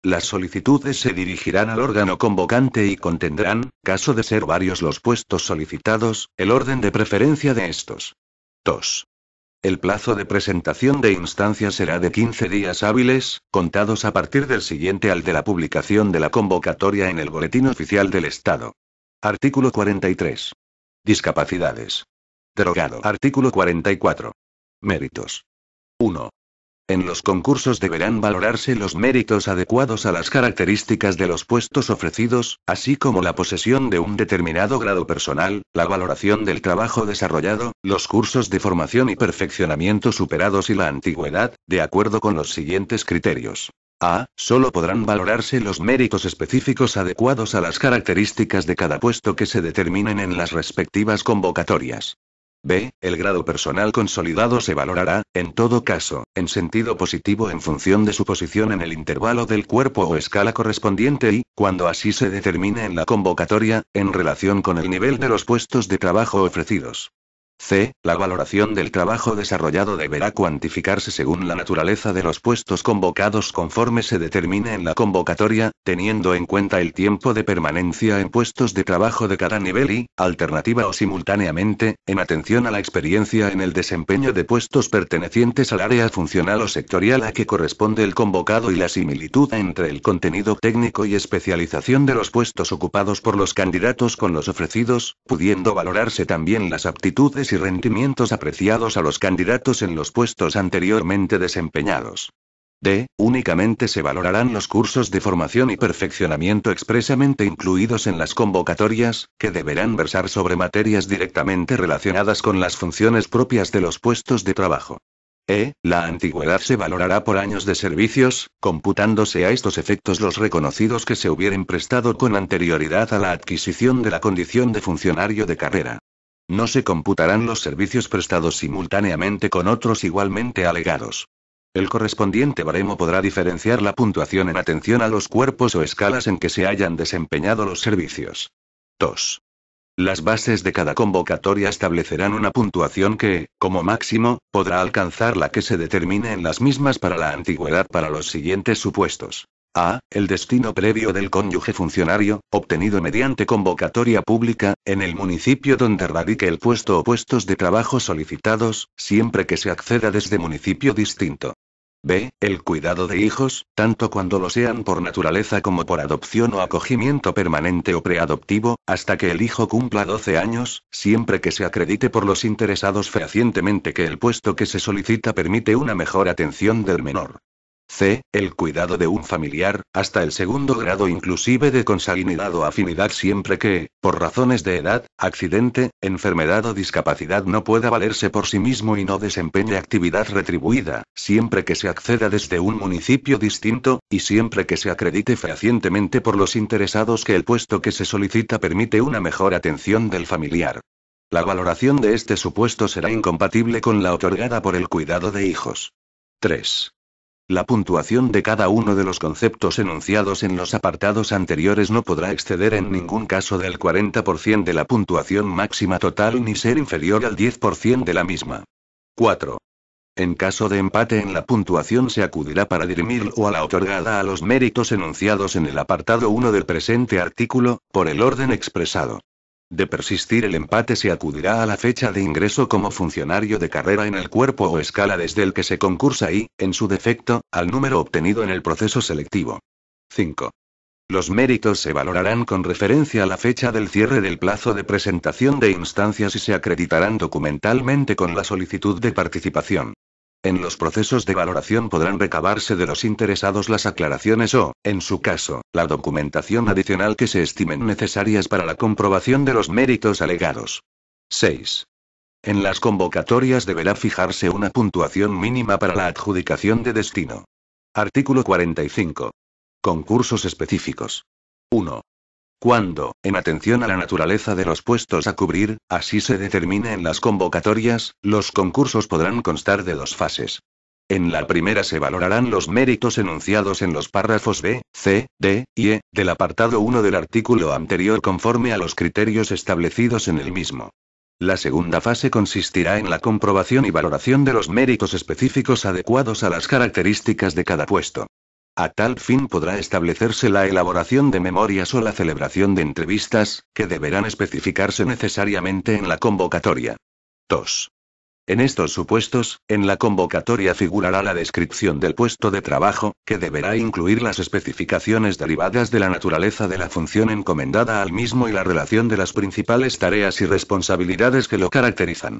Las solicitudes se dirigirán al órgano convocante y contendrán, caso de ser varios los puestos solicitados, el orden de preferencia de estos. 2. El plazo de presentación de instancias será de 15 días hábiles, contados a partir del siguiente al de la publicación de la convocatoria en el Boletín Oficial del Estado. Artículo 43. Discapacidades. Derogado. Artículo 44. Méritos. 1. En los concursos deberán valorarse los méritos adecuados a las características de los puestos ofrecidos, así como la posesión de un determinado grado personal, la valoración del trabajo desarrollado, los cursos de formación y perfeccionamiento superados y la antigüedad, de acuerdo con los siguientes criterios. A. Solo podrán valorarse los méritos específicos adecuados a las características de cada puesto que se determinen en las respectivas convocatorias. B. El grado personal consolidado se valorará, en todo caso, en sentido positivo en función de su posición en el intervalo del cuerpo o escala correspondiente y, cuando así se determine en la convocatoria, en relación con el nivel de los puestos de trabajo ofrecidos. C. La valoración del trabajo desarrollado deberá cuantificarse según la naturaleza de los puestos convocados conforme se determine en la convocatoria, teniendo en cuenta el tiempo de permanencia en puestos de trabajo de cada nivel y, alternativa o simultáneamente, en atención a la experiencia en el desempeño de puestos pertenecientes al área funcional o sectorial a que corresponde el convocado y la similitud entre el contenido técnico y especialización de los puestos ocupados por los candidatos con los ofrecidos, pudiendo valorarse también las aptitudes y rendimientos apreciados a los candidatos en los puestos anteriormente desempeñados. D. Únicamente se valorarán los cursos de formación y perfeccionamiento expresamente incluidos en las convocatorias, que deberán versar sobre materias directamente relacionadas con las funciones propias de los puestos de trabajo. E. La antigüedad se valorará por años de servicios, computándose a estos efectos los reconocidos que se hubieren prestado con anterioridad a la adquisición de la condición de funcionario de carrera. No se computarán los servicios prestados simultáneamente con otros igualmente alegados. El correspondiente baremo podrá diferenciar la puntuación en atención a los cuerpos o escalas en que se hayan desempeñado los servicios. 2. Las bases de cada convocatoria establecerán una puntuación que, como máximo, podrá alcanzar la que se determine en las mismas para la antigüedad para los siguientes supuestos. A. El destino previo del cónyuge funcionario, obtenido mediante convocatoria pública, en el municipio donde radique el puesto o puestos de trabajo solicitados, siempre que se acceda desde municipio distinto. B. El cuidado de hijos, tanto cuando lo sean por naturaleza como por adopción o acogimiento permanente o preadoptivo, hasta que el hijo cumpla 12 años, siempre que se acredite por los interesados fehacientemente que el puesto que se solicita permite una mejor atención del menor. C. El cuidado de un familiar, hasta el segundo grado inclusive de consanguinidad o afinidad siempre que, por razones de edad, accidente, enfermedad o discapacidad no pueda valerse por sí mismo y no desempeñe actividad retribuida, siempre que se acceda desde un municipio distinto, y siempre que se acredite fehacientemente por los interesados que el puesto que se solicita permite una mejor atención del familiar. La valoración de este supuesto será incompatible con la otorgada por el cuidado de hijos. 3. La puntuación de cada uno de los conceptos enunciados en los apartados anteriores no podrá exceder en ningún caso del 40% de la puntuación máxima total ni ser inferior al 10% de la misma. 4. En caso de empate en la puntuación se acudirá para dirimir o a la otorgada a los méritos enunciados en el apartado 1 del presente artículo, por el orden expresado. De persistir el empate se acudirá a la fecha de ingreso como funcionario de carrera en el cuerpo o escala desde el que se concursa y, en su defecto, al número obtenido en el proceso selectivo. 5. Los méritos se valorarán con referencia a la fecha del cierre del plazo de presentación de instancias y se acreditarán documentalmente con la solicitud de participación. En los procesos de valoración podrán recabarse de los interesados las aclaraciones o, en su caso, la documentación adicional que se estimen necesarias para la comprobación de los méritos alegados. 6. En las convocatorias deberá fijarse una puntuación mínima para la adjudicación de destino. Artículo 45. Concursos específicos. 1. Cuando, en atención a la naturaleza de los puestos a cubrir, así se determine en las convocatorias, los concursos podrán constar de dos fases. En la primera se valorarán los méritos enunciados en los párrafos B, C, D y E del apartado 1 del artículo anterior conforme a los criterios establecidos en el mismo. La segunda fase consistirá en la comprobación y valoración de los méritos específicos adecuados a las características de cada puesto. A tal fin podrá establecerse la elaboración de memorias o la celebración de entrevistas, que deberán especificarse necesariamente en la convocatoria. 2. En estos supuestos, en la convocatoria figurará la descripción del puesto de trabajo, que deberá incluir las especificaciones derivadas de la naturaleza de la función encomendada al mismo y la relación de las principales tareas y responsabilidades que lo caracterizan.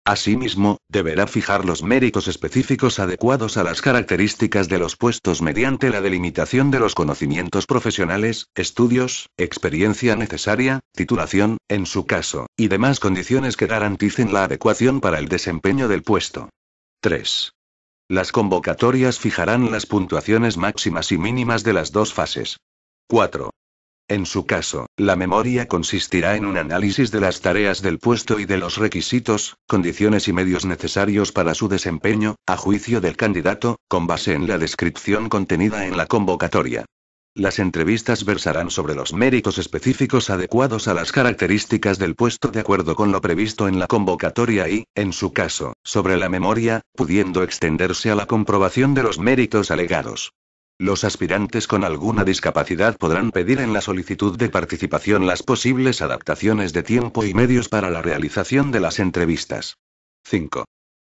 Asimismo, deberá fijar los méritos específicos adecuados a las características de los puestos mediante la delimitación de los conocimientos profesionales, estudios, experiencia necesaria, titulación, en su caso, y demás condiciones que garanticen la adecuación para el desempeño del puesto. 3. Las convocatorias fijarán las puntuaciones máximas y mínimas de las dos fases. 4. En su caso, la memoria consistirá en un análisis de las tareas del puesto y de los requisitos, condiciones y medios necesarios para su desempeño, a juicio del candidato, con base en la descripción contenida en la convocatoria. Las entrevistas versarán sobre los méritos específicos adecuados a las características del puesto de acuerdo con lo previsto en la convocatoria y, en su caso, sobre la memoria, pudiendo extenderse a la comprobación de los méritos alegados. Los aspirantes con alguna discapacidad podrán pedir en la solicitud de participación las posibles adaptaciones de tiempo y medios para la realización de las entrevistas. 5.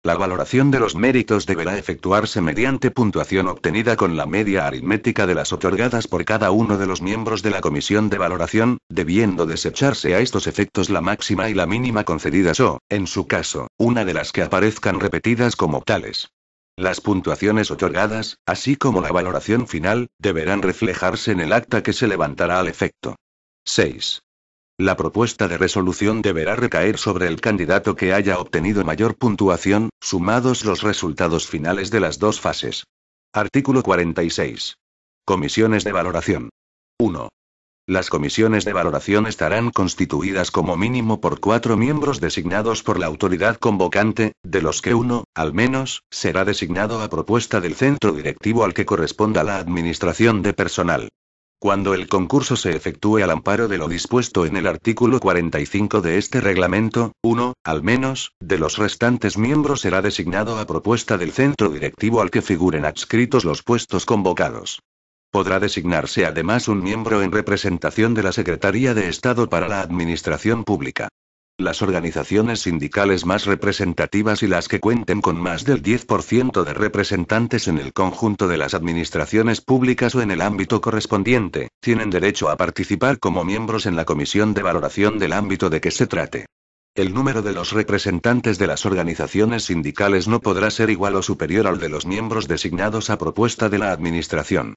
La valoración de los méritos deberá efectuarse mediante puntuación obtenida con la media aritmética de las otorgadas por cada uno de los miembros de la comisión de valoración, debiendo desecharse a estos efectos la máxima y la mínima concedidas o, en su caso, una de las que aparezcan repetidas como tales. Las puntuaciones otorgadas, así como la valoración final, deberán reflejarse en el acta que se levantará al efecto. 6. La propuesta de resolución deberá recaer sobre el candidato que haya obtenido mayor puntuación, sumados los resultados finales de las dos fases. Artículo 46. Comisiones de valoración. 1. Las comisiones de valoración estarán constituidas como mínimo por 4 miembros designados por la autoridad convocante, de los que uno, al menos, será designado a propuesta del centro directivo al que corresponda la administración de personal. Cuando el concurso se efectúe al amparo de lo dispuesto en el artículo 45 de este reglamento, uno, al menos, de los restantes miembros será designado a propuesta del centro directivo al que figuren adscritos los puestos convocados. Podrá designarse además un miembro en representación de la Secretaría de Estado para la Administración Pública. Las organizaciones sindicales más representativas y las que cuenten con más del 10% de representantes en el conjunto de las administraciones públicas o en el ámbito correspondiente, tienen derecho a participar como miembros en la comisión de valoración del ámbito de que se trate. El número de los representantes de las organizaciones sindicales no podrá ser igual o superior al de los miembros designados a propuesta de la Administración.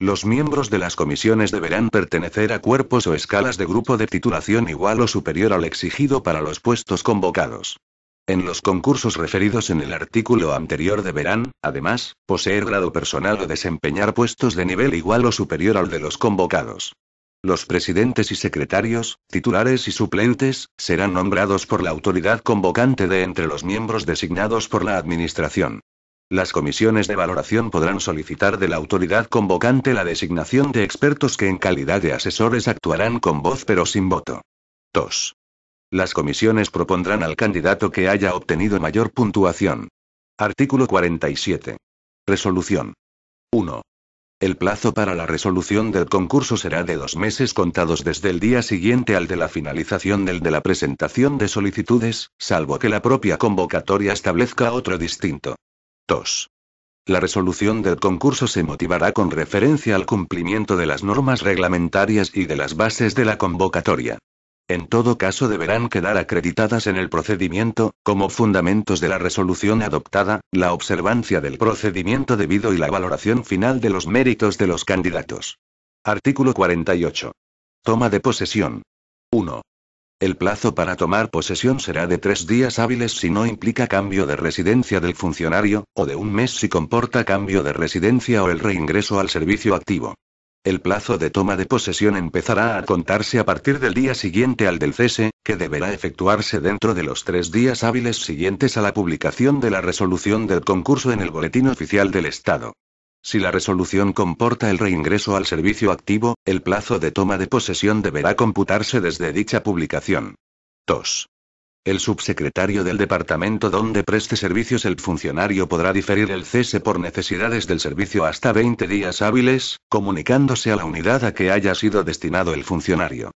Los miembros de las comisiones deberán pertenecer a cuerpos o escalas de grupo de titulación igual o superior al exigido para los puestos convocados. En los concursos referidos en el artículo anterior deberán, además, poseer grado personal o desempeñar puestos de nivel igual o superior al de los convocados. Los presidentes y secretarios, titulares y suplentes, serán nombrados por la autoridad convocante de entre los miembros designados por la Administración. Las comisiones de valoración podrán solicitar de la autoridad convocante la designación de expertos que en calidad de asesores actuarán con voz pero sin voto. 2. Las comisiones propondrán al candidato que haya obtenido mayor puntuación. Artículo 47. Resolución. 1. El plazo para la resolución del concurso será de 2 meses contados desde el día siguiente al de la finalización del de la presentación de solicitudes, salvo que la propia convocatoria establezca otro distinto. 2. La resolución del concurso se motivará con referencia al cumplimiento de las normas reglamentarias y de las bases de la convocatoria. En todo caso deberán quedar acreditadas en el procedimiento, como fundamentos de la resolución adoptada, la observancia del procedimiento debido y la valoración final de los méritos de los candidatos. Artículo 48. Toma de posesión. 1. El plazo para tomar posesión será de 3 días hábiles si no implica cambio de residencia del funcionario, o de un mes si comporta cambio de residencia o el reingreso al servicio activo. El plazo de toma de posesión empezará a contarse a partir del día siguiente al del cese, que deberá efectuarse dentro de los 3 días hábiles siguientes a la publicación de la resolución del concurso en el Boletín Oficial del Estado. Si la resolución comporta el reingreso al servicio activo, el plazo de toma de posesión deberá computarse desde dicha publicación. 2. El subsecretario del departamento donde preste servicios el funcionario podrá diferir el cese por necesidades del servicio hasta 20 días hábiles, comunicándose a la unidad a que haya sido destinado el funcionario.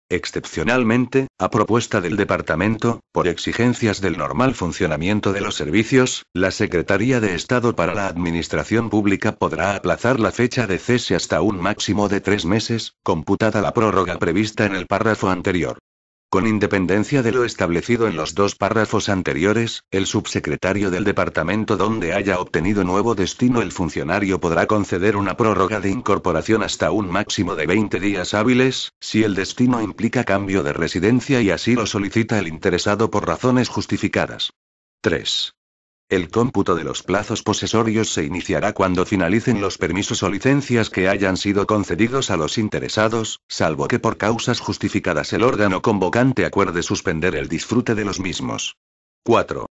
Excepcionalmente, a propuesta del departamento, por exigencias del normal funcionamiento de los servicios, la Secretaría de Estado para la Administración Pública podrá aplazar la fecha de cese hasta un máximo de 3 meses, computada la prórroga prevista en el párrafo anterior. Con independencia de lo establecido en los 2 párrafos anteriores, el subsecretario del departamento donde haya obtenido nuevo destino el funcionario podrá conceder una prórroga de incorporación hasta un máximo de 20 días hábiles, si el destino implica cambio de residencia y así lo solicita el interesado por razones justificadas. 3. El cómputo de los plazos posesorios se iniciará cuando finalicen los permisos o licencias que hayan sido concedidos a los interesados, salvo que por causas justificadas el órgano convocante acuerde suspender el disfrute de los mismos. 4.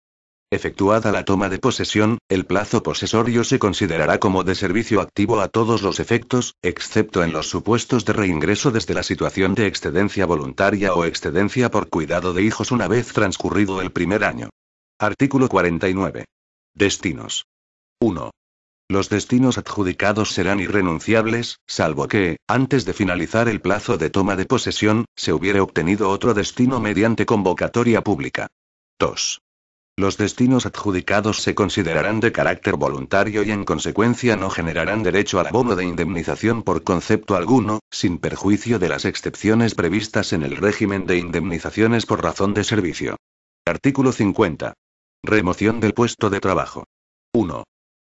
Efectuada la toma de posesión, el plazo posesorio se considerará como de servicio activo a todos los efectos, excepto en los supuestos de reingreso desde la situación de excedencia voluntaria o excedencia por cuidado de hijos una vez transcurrido el primer año. Artículo 49. Destinos. 1. Los destinos adjudicados serán irrenunciables, salvo que, antes de finalizar el plazo de toma de posesión, se hubiere obtenido otro destino mediante convocatoria pública. 2. Los destinos adjudicados se considerarán de carácter voluntario y en consecuencia no generarán derecho al abono de indemnización por concepto alguno, sin perjuicio de las excepciones previstas en el régimen de indemnizaciones por razón de servicio. Artículo 50. Remoción del puesto de trabajo. 1.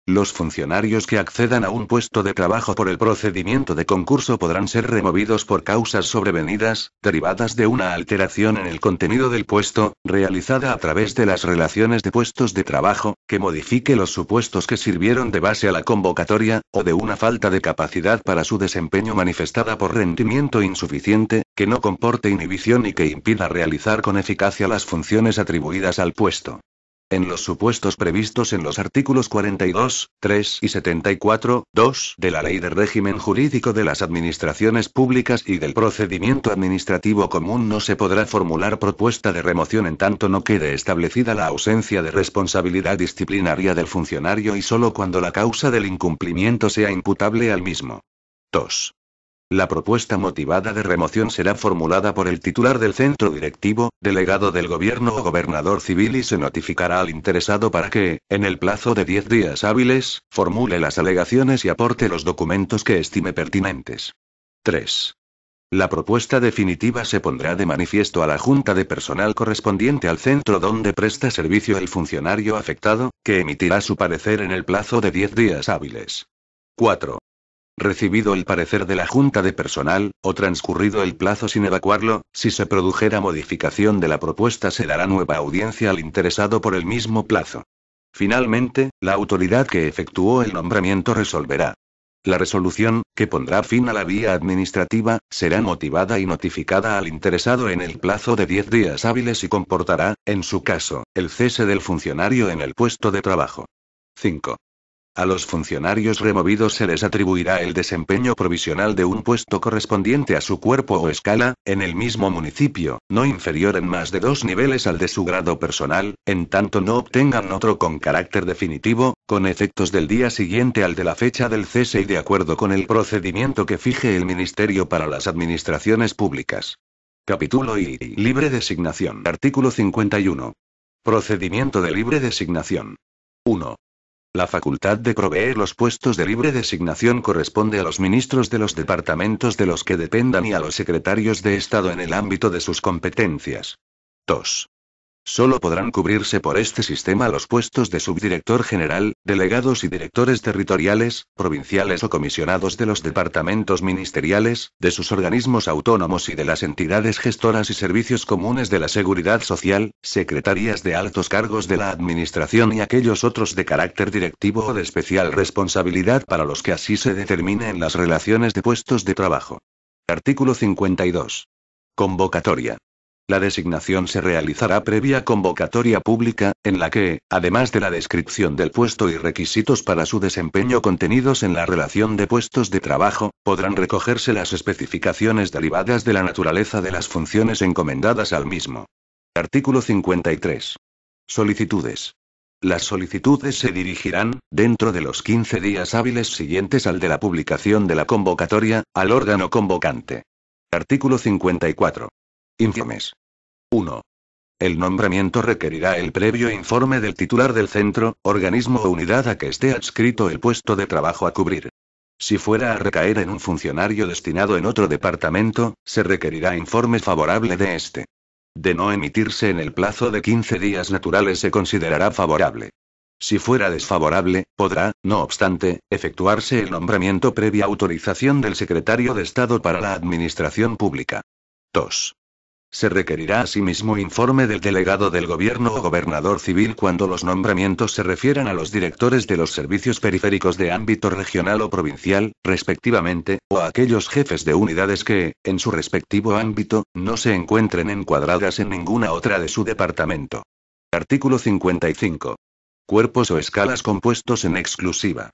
Los funcionarios que accedan a un puesto de trabajo por el procedimiento de concurso podrán ser removidos por causas sobrevenidas, derivadas de una alteración en el contenido del puesto, realizada a través de las relaciones de puestos de trabajo, que modifique los supuestos que sirvieron de base a la convocatoria, o de una falta de capacidad para su desempeño manifestada por rendimiento insuficiente, que no comporte inhibición y que impida realizar con eficacia las funciones atribuidas al puesto. En los supuestos previstos en los artículos 42, 3 y 74, 2 de la Ley de Régimen Jurídico de las Administraciones Públicas y del Procedimiento Administrativo Común no se podrá formular propuesta de remoción en tanto no quede establecida la ausencia de responsabilidad disciplinaria del funcionario y solo cuando la causa del incumplimiento sea imputable al mismo. 2. La propuesta motivada de remoción será formulada por el titular del centro directivo, delegado del gobierno o gobernador civil y se notificará al interesado para que, en el plazo de 10 días hábiles, formule las alegaciones y aporte los documentos que estime pertinentes. 3. La propuesta definitiva se pondrá de manifiesto a la Junta de Personal correspondiente al centro donde presta servicio el funcionario afectado, que emitirá su parecer en el plazo de 10 días hábiles. 4. Recibido el parecer de la Junta de Personal, o transcurrido el plazo sin evacuarlo, si se produjera modificación de la propuesta se dará nueva audiencia al interesado por el mismo plazo. Finalmente, la autoridad que efectuó el nombramiento resolverá. La resolución, que pondrá fin a la vía administrativa, será motivada y notificada al interesado en el plazo de 10 días hábiles y comportará, en su caso, el cese del funcionario en el puesto de trabajo. 5. A los funcionarios removidos se les atribuirá el desempeño provisional de un puesto correspondiente a su cuerpo o escala, en el mismo municipio, no inferior en más de 2 niveles al de su grado personal, en tanto no obtengan otro con carácter definitivo, con efectos del día siguiente al de la fecha del cese y de acuerdo con el procedimiento que fije el Ministerio para las Administraciones Públicas. Capítulo I. Libre designación. Artículo 51. Procedimiento de libre designación. 1. La facultad de proveer los puestos de libre designación corresponde a los ministros de los departamentos de los que dependan y a los secretarios de Estado en el ámbito de sus competencias. 2. Solo podrán cubrirse por este sistema los puestos de subdirector general, delegados y directores territoriales, provinciales o comisionados de los departamentos ministeriales, de sus organismos autónomos y de las entidades gestoras y servicios comunes de la seguridad social, secretarías de altos cargos de la administración y aquellos otros de carácter directivo o de especial responsabilidad para los que así se determine en las relaciones de puestos de trabajo. Artículo 52. Convocatoria. La designación se realizará previa convocatoria pública, en la que, además de la descripción del puesto y requisitos para su desempeño contenidos en la relación de puestos de trabajo, podrán recogerse las especificaciones derivadas de la naturaleza de las funciones encomendadas al mismo. Artículo 53. Solicitudes. Las solicitudes se dirigirán, dentro de los 15 días hábiles siguientes al de la publicación de la convocatoria, al órgano convocante. Artículo 54. Informes. 1. El nombramiento requerirá el previo informe del titular del centro, organismo o unidad a que esté adscrito el puesto de trabajo a cubrir. Si fuera a recaer en un funcionario destinado en otro departamento, se requerirá informe favorable de este. De no emitirse en el plazo de 15 días naturales se considerará favorable. Si fuera desfavorable, podrá, no obstante, efectuarse el nombramiento previa autorización del secretario de Estado para la Administración Pública. 2. Se requerirá asimismo informe del delegado del gobierno o gobernador civil cuando los nombramientos se refieran a los directores de los servicios periféricos de ámbito regional o provincial, respectivamente, o a aquellos jefes de unidades que, en su respectivo ámbito, no se encuentren encuadradas en ninguna otra de su departamento. Artículo 55. Cuerpos o escalas compuestos en exclusiva.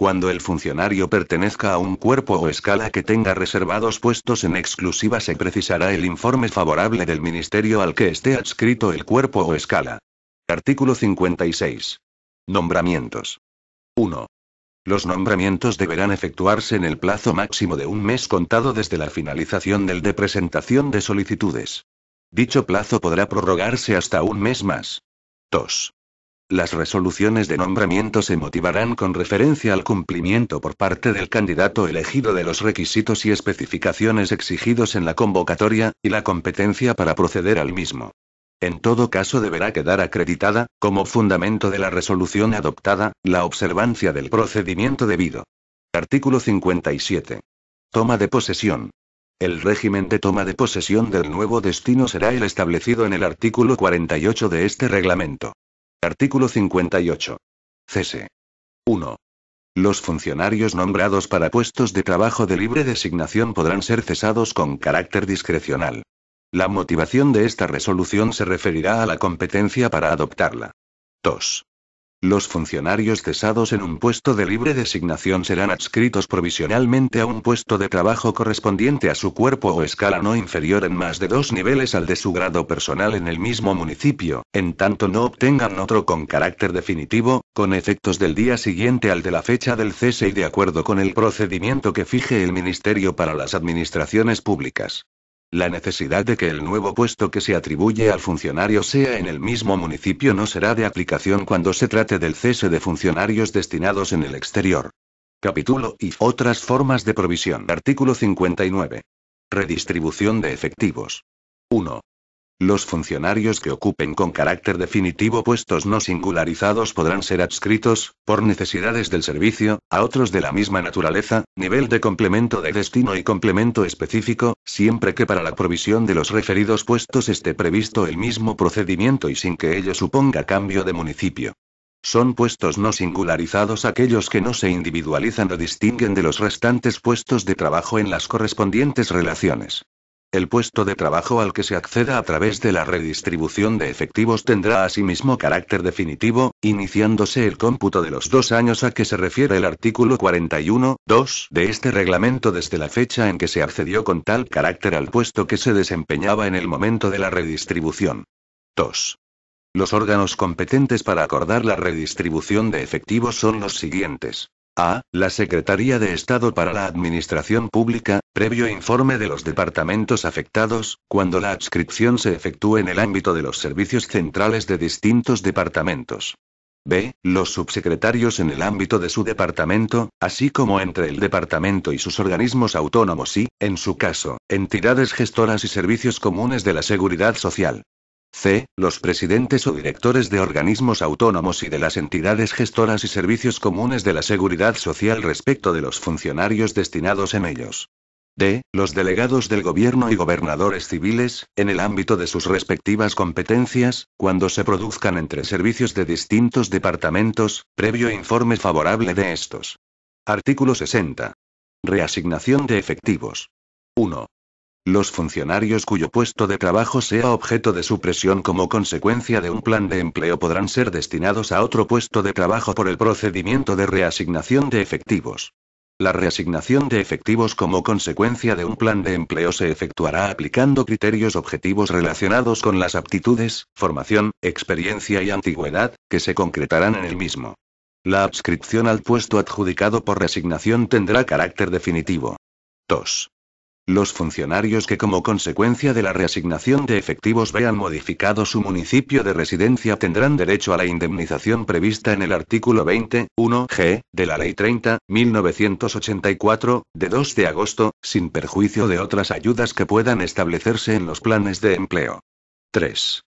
Cuando el funcionario pertenezca a un cuerpo o escala que tenga reservados puestos en exclusiva se precisará el informe favorable del ministerio al que esté adscrito el cuerpo o escala. Artículo 56. Nombramientos. 1. Los nombramientos deberán efectuarse en el plazo máximo de un mes contado desde la finalización del de presentación de solicitudes. Dicho plazo podrá prorrogarse hasta un mes más. 2. Las resoluciones de nombramiento se motivarán con referencia al cumplimiento por parte del candidato elegido de los requisitos y especificaciones exigidos en la convocatoria, y la competencia para proceder al mismo. En todo caso deberá quedar acreditada, como fundamento de la resolución adoptada, la observancia del procedimiento debido. Artículo 57. Toma de posesión. El régimen de toma de posesión del nuevo destino será el establecido en el artículo 48 de este reglamento. Artículo 58. Cese. 1. Los funcionarios nombrados para puestos de trabajo de libre designación podrán ser cesados con carácter discrecional. La motivación de esta resolución se referirá a la competencia para adoptarla. 2. Los funcionarios cesados en un puesto de libre designación serán adscritos provisionalmente a un puesto de trabajo correspondiente a su cuerpo o escala no inferior en más de 2 niveles al de su grado personal en el mismo municipio, en tanto no obtengan otro con carácter definitivo, con efectos del día siguiente al de la fecha del cese y de acuerdo con el procedimiento que fije el Ministerio para las Administraciones Públicas. La necesidad de que el nuevo puesto que se atribuye al funcionario sea en el mismo municipio no será de aplicación cuando se trate del cese de funcionarios destinados en el exterior. Capítulo y otras formas de provisión. Artículo 59. Redistribución de efectivos. 1. Los funcionarios que ocupen con carácter definitivo puestos no singularizados podrán ser adscritos, por necesidades del servicio, a otros de la misma naturaleza, nivel de complemento de destino y complemento específico, siempre que para la provisión de los referidos puestos esté previsto el mismo procedimiento y sin que ello suponga cambio de municipio. Son puestos no singularizados aquellos que no se individualizan o distinguen de los restantes puestos de trabajo en las correspondientes relaciones. El puesto de trabajo al que se acceda a través de la redistribución de efectivos tendrá asimismo carácter definitivo, iniciándose el cómputo de los 2 años a que se refiere el artículo 41.2 de este reglamento desde la fecha en que se accedió con tal carácter al puesto que se desempeñaba en el momento de la redistribución. 2. Los órganos competentes para acordar la redistribución de efectivos son los siguientes. A. La Secretaría de Estado para la Administración Pública, previo informe de los departamentos afectados, cuando la adscripción se efectúe en el ámbito de los servicios centrales de distintos departamentos. B. Los subsecretarios en el ámbito de su departamento, así como entre el departamento y sus organismos autónomos y, en su caso, entidades gestoras y servicios comunes de la seguridad social. C. Los presidentes o directores de organismos autónomos y de las entidades gestoras y servicios comunes de la seguridad social respecto de los funcionarios destinados en ellos. D. Los delegados del gobierno y gobernadores civiles, en el ámbito de sus respectivas competencias, cuando se produzcan entre servicios de distintos departamentos, previo informe favorable de estos. Artículo 60. Reasignación de efectivos. 1. Los funcionarios cuyo puesto de trabajo sea objeto de supresión como consecuencia de un plan de empleo podrán ser destinados a otro puesto de trabajo por el procedimiento de reasignación de efectivos. La reasignación de efectivos como consecuencia de un plan de empleo se efectuará aplicando criterios objetivos relacionados con las aptitudes, formación, experiencia y antigüedad, que se concretarán en el mismo. La adscripción al puesto adjudicado por reasignación tendrá carácter definitivo. 2. Los funcionarios que como consecuencia de la reasignación de efectivos vean modificado su municipio de residencia tendrán derecho a la indemnización prevista en el artículo 20, 1g, de la Ley 30/1984, de 2 de agosto, sin perjuicio de otras ayudas que puedan establecerse en los planes de empleo. 3.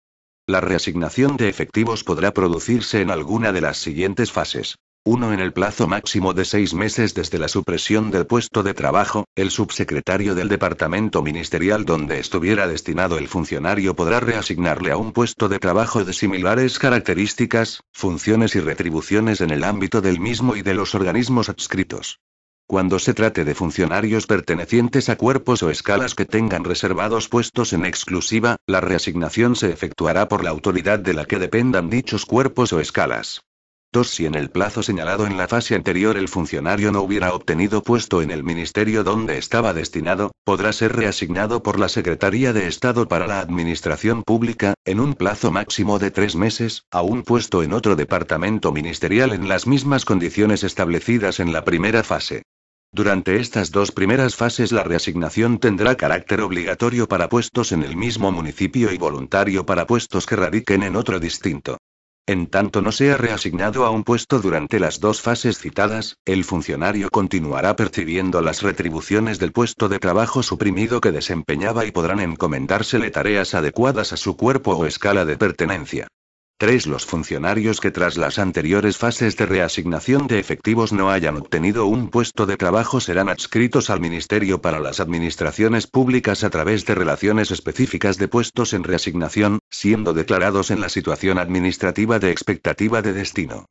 La reasignación de efectivos podrá producirse en alguna de las siguientes fases. 1. En el plazo máximo de 6 meses desde la supresión del puesto de trabajo, el subsecretario del departamento ministerial donde estuviera destinado el funcionario podrá reasignarle a un puesto de trabajo de similares características, funciones y retribuciones en el ámbito del mismo y de los organismos adscritos. Cuando se trate de funcionarios pertenecientes a cuerpos o escalas que tengan reservados puestos en exclusiva, la reasignación se efectuará por la autoridad de la que dependan dichos cuerpos o escalas. 2. Si en el plazo señalado en la fase anterior el funcionario no hubiera obtenido puesto en el ministerio donde estaba destinado, podrá ser reasignado por la Secretaría de Estado para la Administración Pública, en un plazo máximo de 3 meses, a un puesto en otro departamento ministerial en las mismas condiciones establecidas en la primera fase. Durante estas 2 primeras fases la reasignación tendrá carácter obligatorio para puestos en el mismo municipio y voluntario para puestos que radiquen en otro distinto. En tanto no sea reasignado a un puesto durante las 2 fases citadas, el funcionario continuará percibiendo las retribuciones del puesto de trabajo suprimido que desempeñaba y podrán encomendársele tareas adecuadas a su cuerpo o escala de pertenencia. 3. Los funcionarios que tras las anteriores fases de reasignación de efectivos no hayan obtenido un puesto de trabajo serán adscritos al Ministerio para las Administraciones Públicas a través de relaciones específicas de puestos en reasignación, siendo declarados en la situación administrativa de expectativa de destino.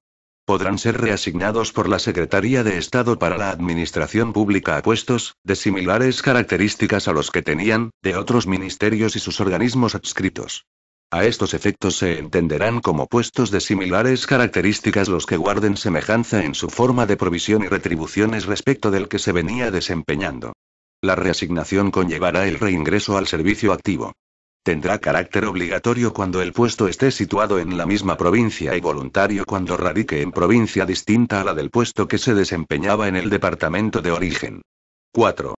Podrán ser reasignados por la Secretaría de Estado para la Administración Pública a puestos, de similares características a los que tenían, de otros ministerios y sus organismos adscritos. A estos efectos se entenderán como puestos de similares características los que guarden semejanza en su forma de provisión y retribuciones respecto del que se venía desempeñando. La reasignación conllevará el reingreso al servicio activo. Tendrá carácter obligatorio cuando el puesto esté situado en la misma provincia y voluntario cuando radique en provincia distinta a la del puesto que se desempeñaba en el departamento de origen. 4.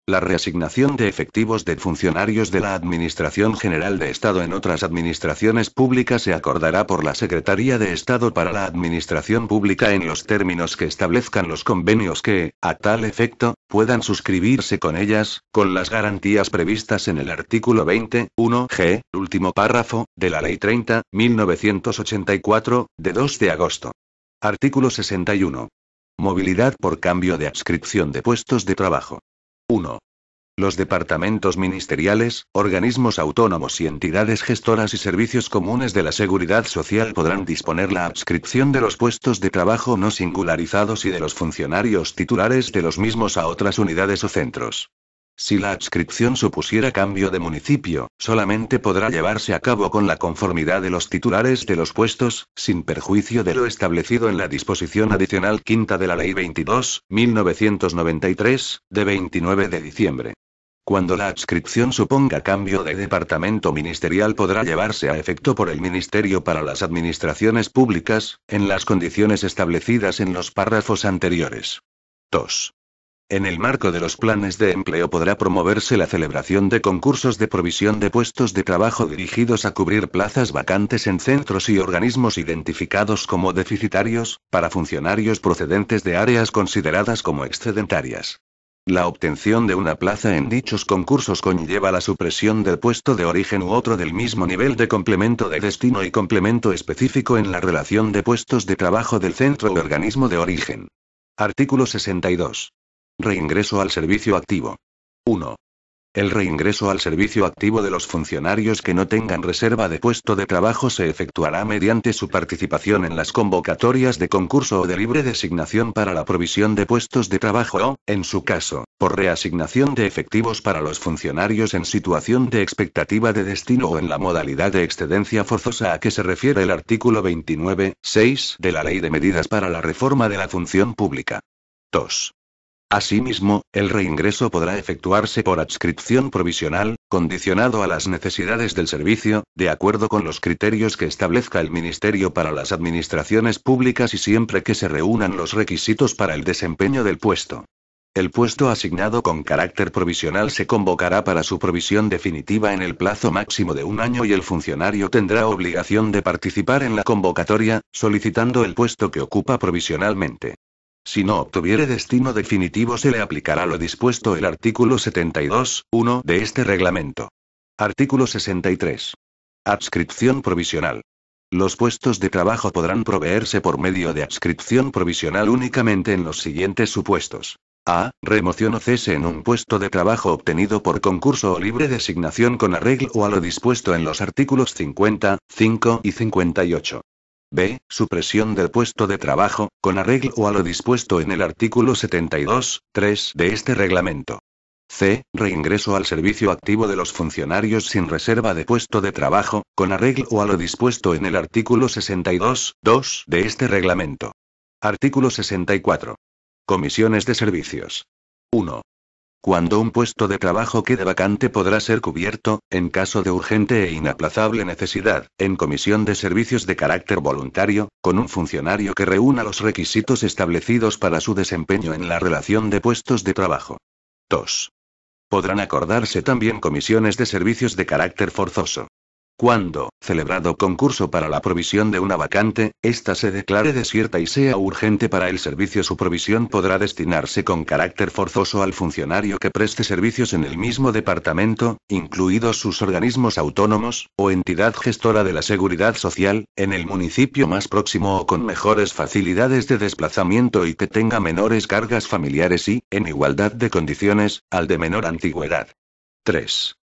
La reasignación de efectivos de funcionarios de la Administración General de Estado en otras administraciones públicas se acordará por la Secretaría de Estado para la Administración Pública en los términos que establezcan los convenios que, a tal efecto, puedan suscribirse con ellas, con las garantías previstas en el artículo 20, 1g, último párrafo, de la Ley 30/1984, de 2 de agosto. Artículo 61. Movilidad por cambio de adscripción de puestos de trabajo. 1. Los departamentos ministeriales, organismos autónomos y entidades gestoras y servicios comunes de la seguridad social podrán disponer la adscripción de los puestos de trabajo no singularizados y de los funcionarios titulares de los mismos a otras unidades o centros. Si la adscripción supusiera cambio de municipio, solamente podrá llevarse a cabo con la conformidad de los titulares de los puestos, sin perjuicio de lo establecido en la disposición adicional quinta de la Ley 22/1993, de 29 de diciembre. Cuando la adscripción suponga cambio de departamento ministerial podrá llevarse a efecto por el Ministerio para las Administraciones Públicas, en las condiciones establecidas en los párrafos anteriores. 2. En el marco de los planes de empleo podrá promoverse la celebración de concursos de provisión de puestos de trabajo dirigidos a cubrir plazas vacantes en centros y organismos identificados como deficitarios, para funcionarios procedentes de áreas consideradas como excedentarias. La obtención de una plaza en dichos concursos conlleva la supresión del puesto de origen u otro del mismo nivel de complemento de destino y complemento específico en la relación de puestos de trabajo del centro u organismo de origen. Artículo 62. Reingreso al servicio activo. 1. El reingreso al servicio activo de los funcionarios que no tengan reserva de puesto de trabajo se efectuará mediante su participación en las convocatorias de concurso o de libre designación para la provisión de puestos de trabajo o, en su caso, por reasignación de efectivos para los funcionarios en situación de expectativa de destino o en la modalidad de excedencia forzosa a que se refiere el artículo 29.6 de la Ley de Medidas para la Reforma de la Función Pública. 2. Asimismo, el reingreso podrá efectuarse por adscripción provisional, condicionado a las necesidades del servicio, de acuerdo con los criterios que establezca el Ministerio para las Administraciones Públicas y siempre que se reúnan los requisitos para el desempeño del puesto. El puesto asignado con carácter provisional se convocará para su provisión definitiva en el plazo máximo de 1 año y el funcionario tendrá obligación de participar en la convocatoria, solicitando el puesto que ocupa provisionalmente. Si no obtuviere destino definitivo se le aplicará lo dispuesto el artículo 72.1 de este reglamento. Artículo 63. Adscripción provisional. Los puestos de trabajo podrán proveerse por medio de adscripción provisional únicamente en los siguientes supuestos. A. Remoción o cese en un puesto de trabajo obtenido por concurso o libre designación con arreglo a lo dispuesto en los artículos 50, 5 y 58. B. Supresión del puesto de trabajo, con arreglo a lo dispuesto en el artículo 72.3 de este reglamento. C. Reingreso al servicio activo de los funcionarios sin reserva de puesto de trabajo, con arreglo a lo dispuesto en el artículo 62.2 de este reglamento. Artículo 64. Comisiones de servicios. 1. Cuando un puesto de trabajo quede vacante podrá ser cubierto, en caso de urgente e inaplazable necesidad, en comisión de servicios de carácter voluntario, con un funcionario que reúna los requisitos establecidos para su desempeño en la relación de puestos de trabajo. 2. Podrán acordarse también comisiones de servicios de carácter forzoso. Cuando, celebrado concurso para la provisión de una vacante, ésta se declare desierta y sea urgente para el servicio, su provisión podrá destinarse con carácter forzoso al funcionario que preste servicios en el mismo departamento, incluidos sus organismos autónomos, o entidad gestora de la seguridad social, en el municipio más próximo o con mejores facilidades de desplazamiento y que tenga menores cargas familiares y, en igualdad de condiciones, al de menor antigüedad. 3.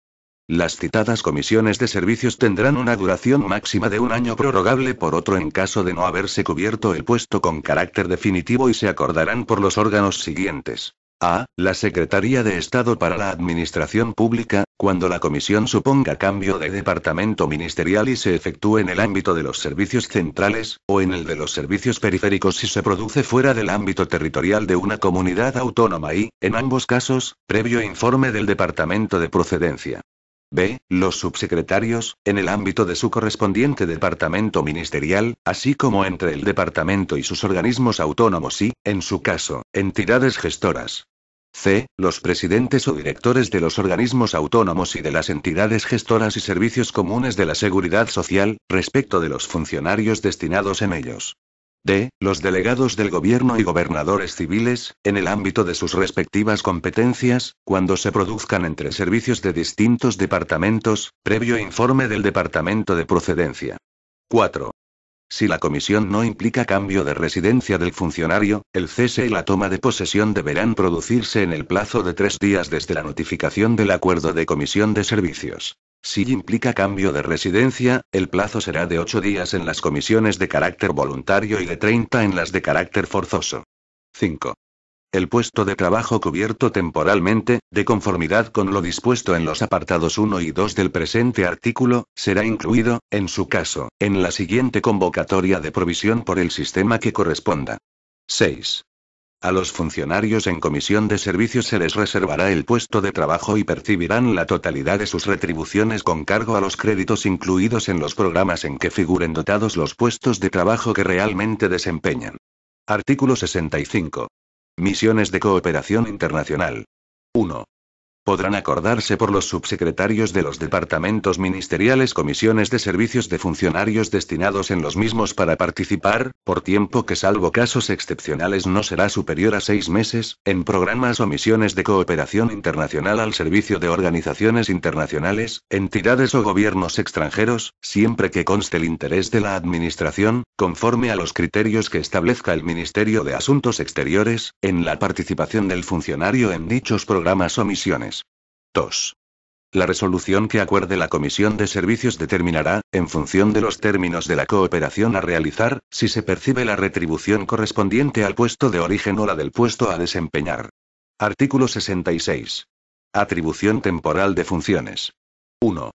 Las citadas comisiones de servicios tendrán una duración máxima de 1 año prorrogable por otro en caso de no haberse cubierto el puesto con carácter definitivo y se acordarán por los órganos siguientes. A. La Secretaría de Estado para la Administración Pública, cuando la comisión suponga cambio de departamento ministerial y se efectúe en el ámbito de los servicios centrales, o en el de los servicios periféricos si se produce fuera del ámbito territorial de una comunidad autónoma y, en ambos casos, previo informe del departamento de procedencia. B. Los subsecretarios, en el ámbito de su correspondiente departamento ministerial, así como entre el departamento y sus organismos autónomos y, en su caso, entidades gestoras. C. Los presidentes o directores de los organismos autónomos y de las entidades gestoras y servicios comunes de la seguridad social, respecto de los funcionarios destinados en ellos. D. Los delegados del gobierno y gobernadores civiles, en el ámbito de sus respectivas competencias, cuando se produzcan entre servicios de distintos departamentos, previo informe del departamento de procedencia. 4. Si la comisión no implica cambio de residencia del funcionario, el cese y la toma de posesión deberán producirse en el plazo de 3 días desde la notificación del acuerdo de comisión de servicios. Si implica cambio de residencia, el plazo será de 8 días en las comisiones de carácter voluntario y de 30 en las de carácter forzoso. 5. El puesto de trabajo cubierto temporalmente, de conformidad con lo dispuesto en los apartados 1 y 2 del presente artículo, será incluido, en su caso, en la siguiente convocatoria de provisión por el sistema que corresponda. 6. A los funcionarios en comisión de servicios se les reservará el puesto de trabajo y percibirán la totalidad de sus retribuciones con cargo a los créditos incluidos en los programas en que figuren dotados los puestos de trabajo que realmente desempeñan. Artículo 65. Misiones de cooperación internacional. 1. Podrán acordarse por los subsecretarios de los departamentos ministeriales comisiones de servicios de funcionarios destinados en los mismos para participar, por tiempo que salvo casos excepcionales no será superior a 6 meses, en programas o misiones de cooperación internacional al servicio de organizaciones internacionales, entidades o gobiernos extranjeros, siempre que conste el interés de la Administración, conforme a los criterios que establezca el Ministerio de Asuntos Exteriores, en la participación del funcionario en dichos programas o misiones. 2. La resolución que acuerde la Comisión de Servicios determinará, en función de los términos de la cooperación a realizar, si se percibe la retribución correspondiente al puesto de origen o la del puesto a desempeñar. Artículo 66. Atribución temporal de funciones. 1.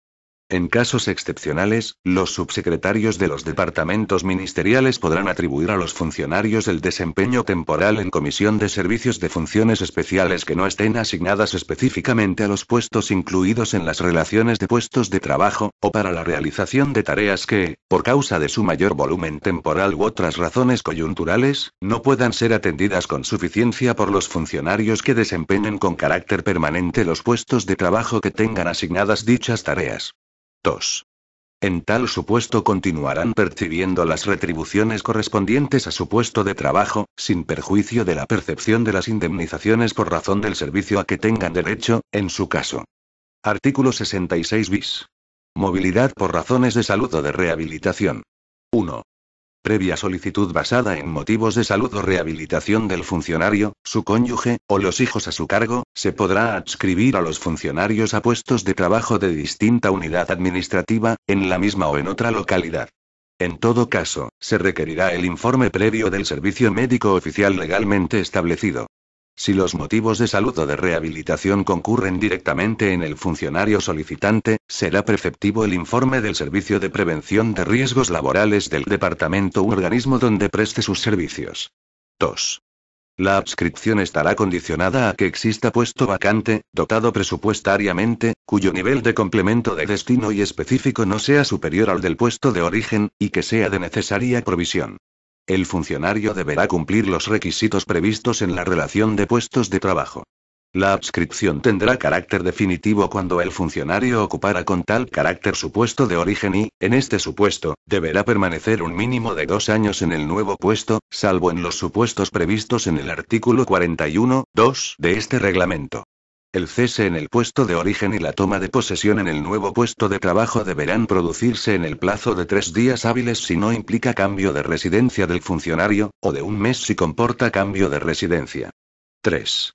En casos excepcionales, los subsecretarios de los departamentos ministeriales podrán atribuir a los funcionarios el desempeño temporal en comisión de servicios de funciones especiales que no estén asignadas específicamente a los puestos incluidos en las relaciones de puestos de trabajo, o para la realización de tareas que, por causa de su mayor volumen temporal u otras razones coyunturales, no puedan ser atendidas con suficiencia por los funcionarios que desempeñen con carácter permanente los puestos de trabajo que tengan asignadas dichas tareas. 2. En tal supuesto continuarán percibiendo las retribuciones correspondientes a su puesto de trabajo, sin perjuicio de la percepción de las indemnizaciones por razón del servicio a que tengan derecho, en su caso. Artículo 66 bis. Movilidad por razones de salud o de rehabilitación. 1. Previa solicitud basada en motivos de salud o rehabilitación del funcionario, su cónyuge, o los hijos a su cargo, se podrá adscribir a los funcionarios a puestos de trabajo de distinta unidad administrativa, en la misma o en otra localidad. En todo caso, se requerirá el informe previo del servicio médico oficial legalmente establecido. Si los motivos de salud o de rehabilitación concurren directamente en el funcionario solicitante, será preceptivo el informe del Servicio de Prevención de Riesgos Laborales del departamento u organismo donde preste sus servicios. 2. La adscripción estará condicionada a que exista puesto vacante, dotado presupuestariamente, cuyo nivel de complemento de destino y específico no sea superior al del puesto de origen, y que sea de necesaria provisión. El funcionario deberá cumplir los requisitos previstos en la relación de puestos de trabajo. La adscripción tendrá carácter definitivo cuando el funcionario ocupara con tal carácter su puesto de origen y, en este supuesto, deberá permanecer un mínimo de 2 años en el nuevo puesto, salvo en los supuestos previstos en el artículo 41.2 de este reglamento. El cese en el puesto de origen y la toma de posesión en el nuevo puesto de trabajo deberán producirse en el plazo de 3 días hábiles si no implica cambio de residencia del funcionario, o de 1 mes si comporta cambio de residencia. 3.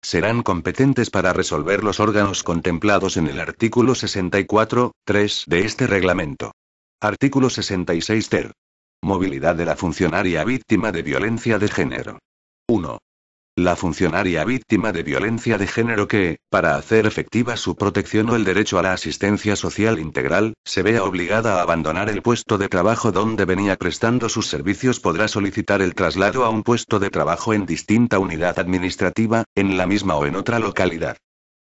Serán competentes para resolver los órganos contemplados en el artículo 64.3 de este reglamento. Artículo 66 ter. Movilidad de la funcionaria víctima de violencia de género. 1. La funcionaria víctima de violencia de género que, para hacer efectiva su protección o el derecho a la asistencia social integral, se vea obligada a abandonar el puesto de trabajo donde venía prestando sus servicios podrá solicitar el traslado a un puesto de trabajo en distinta unidad administrativa, en la misma o en otra localidad.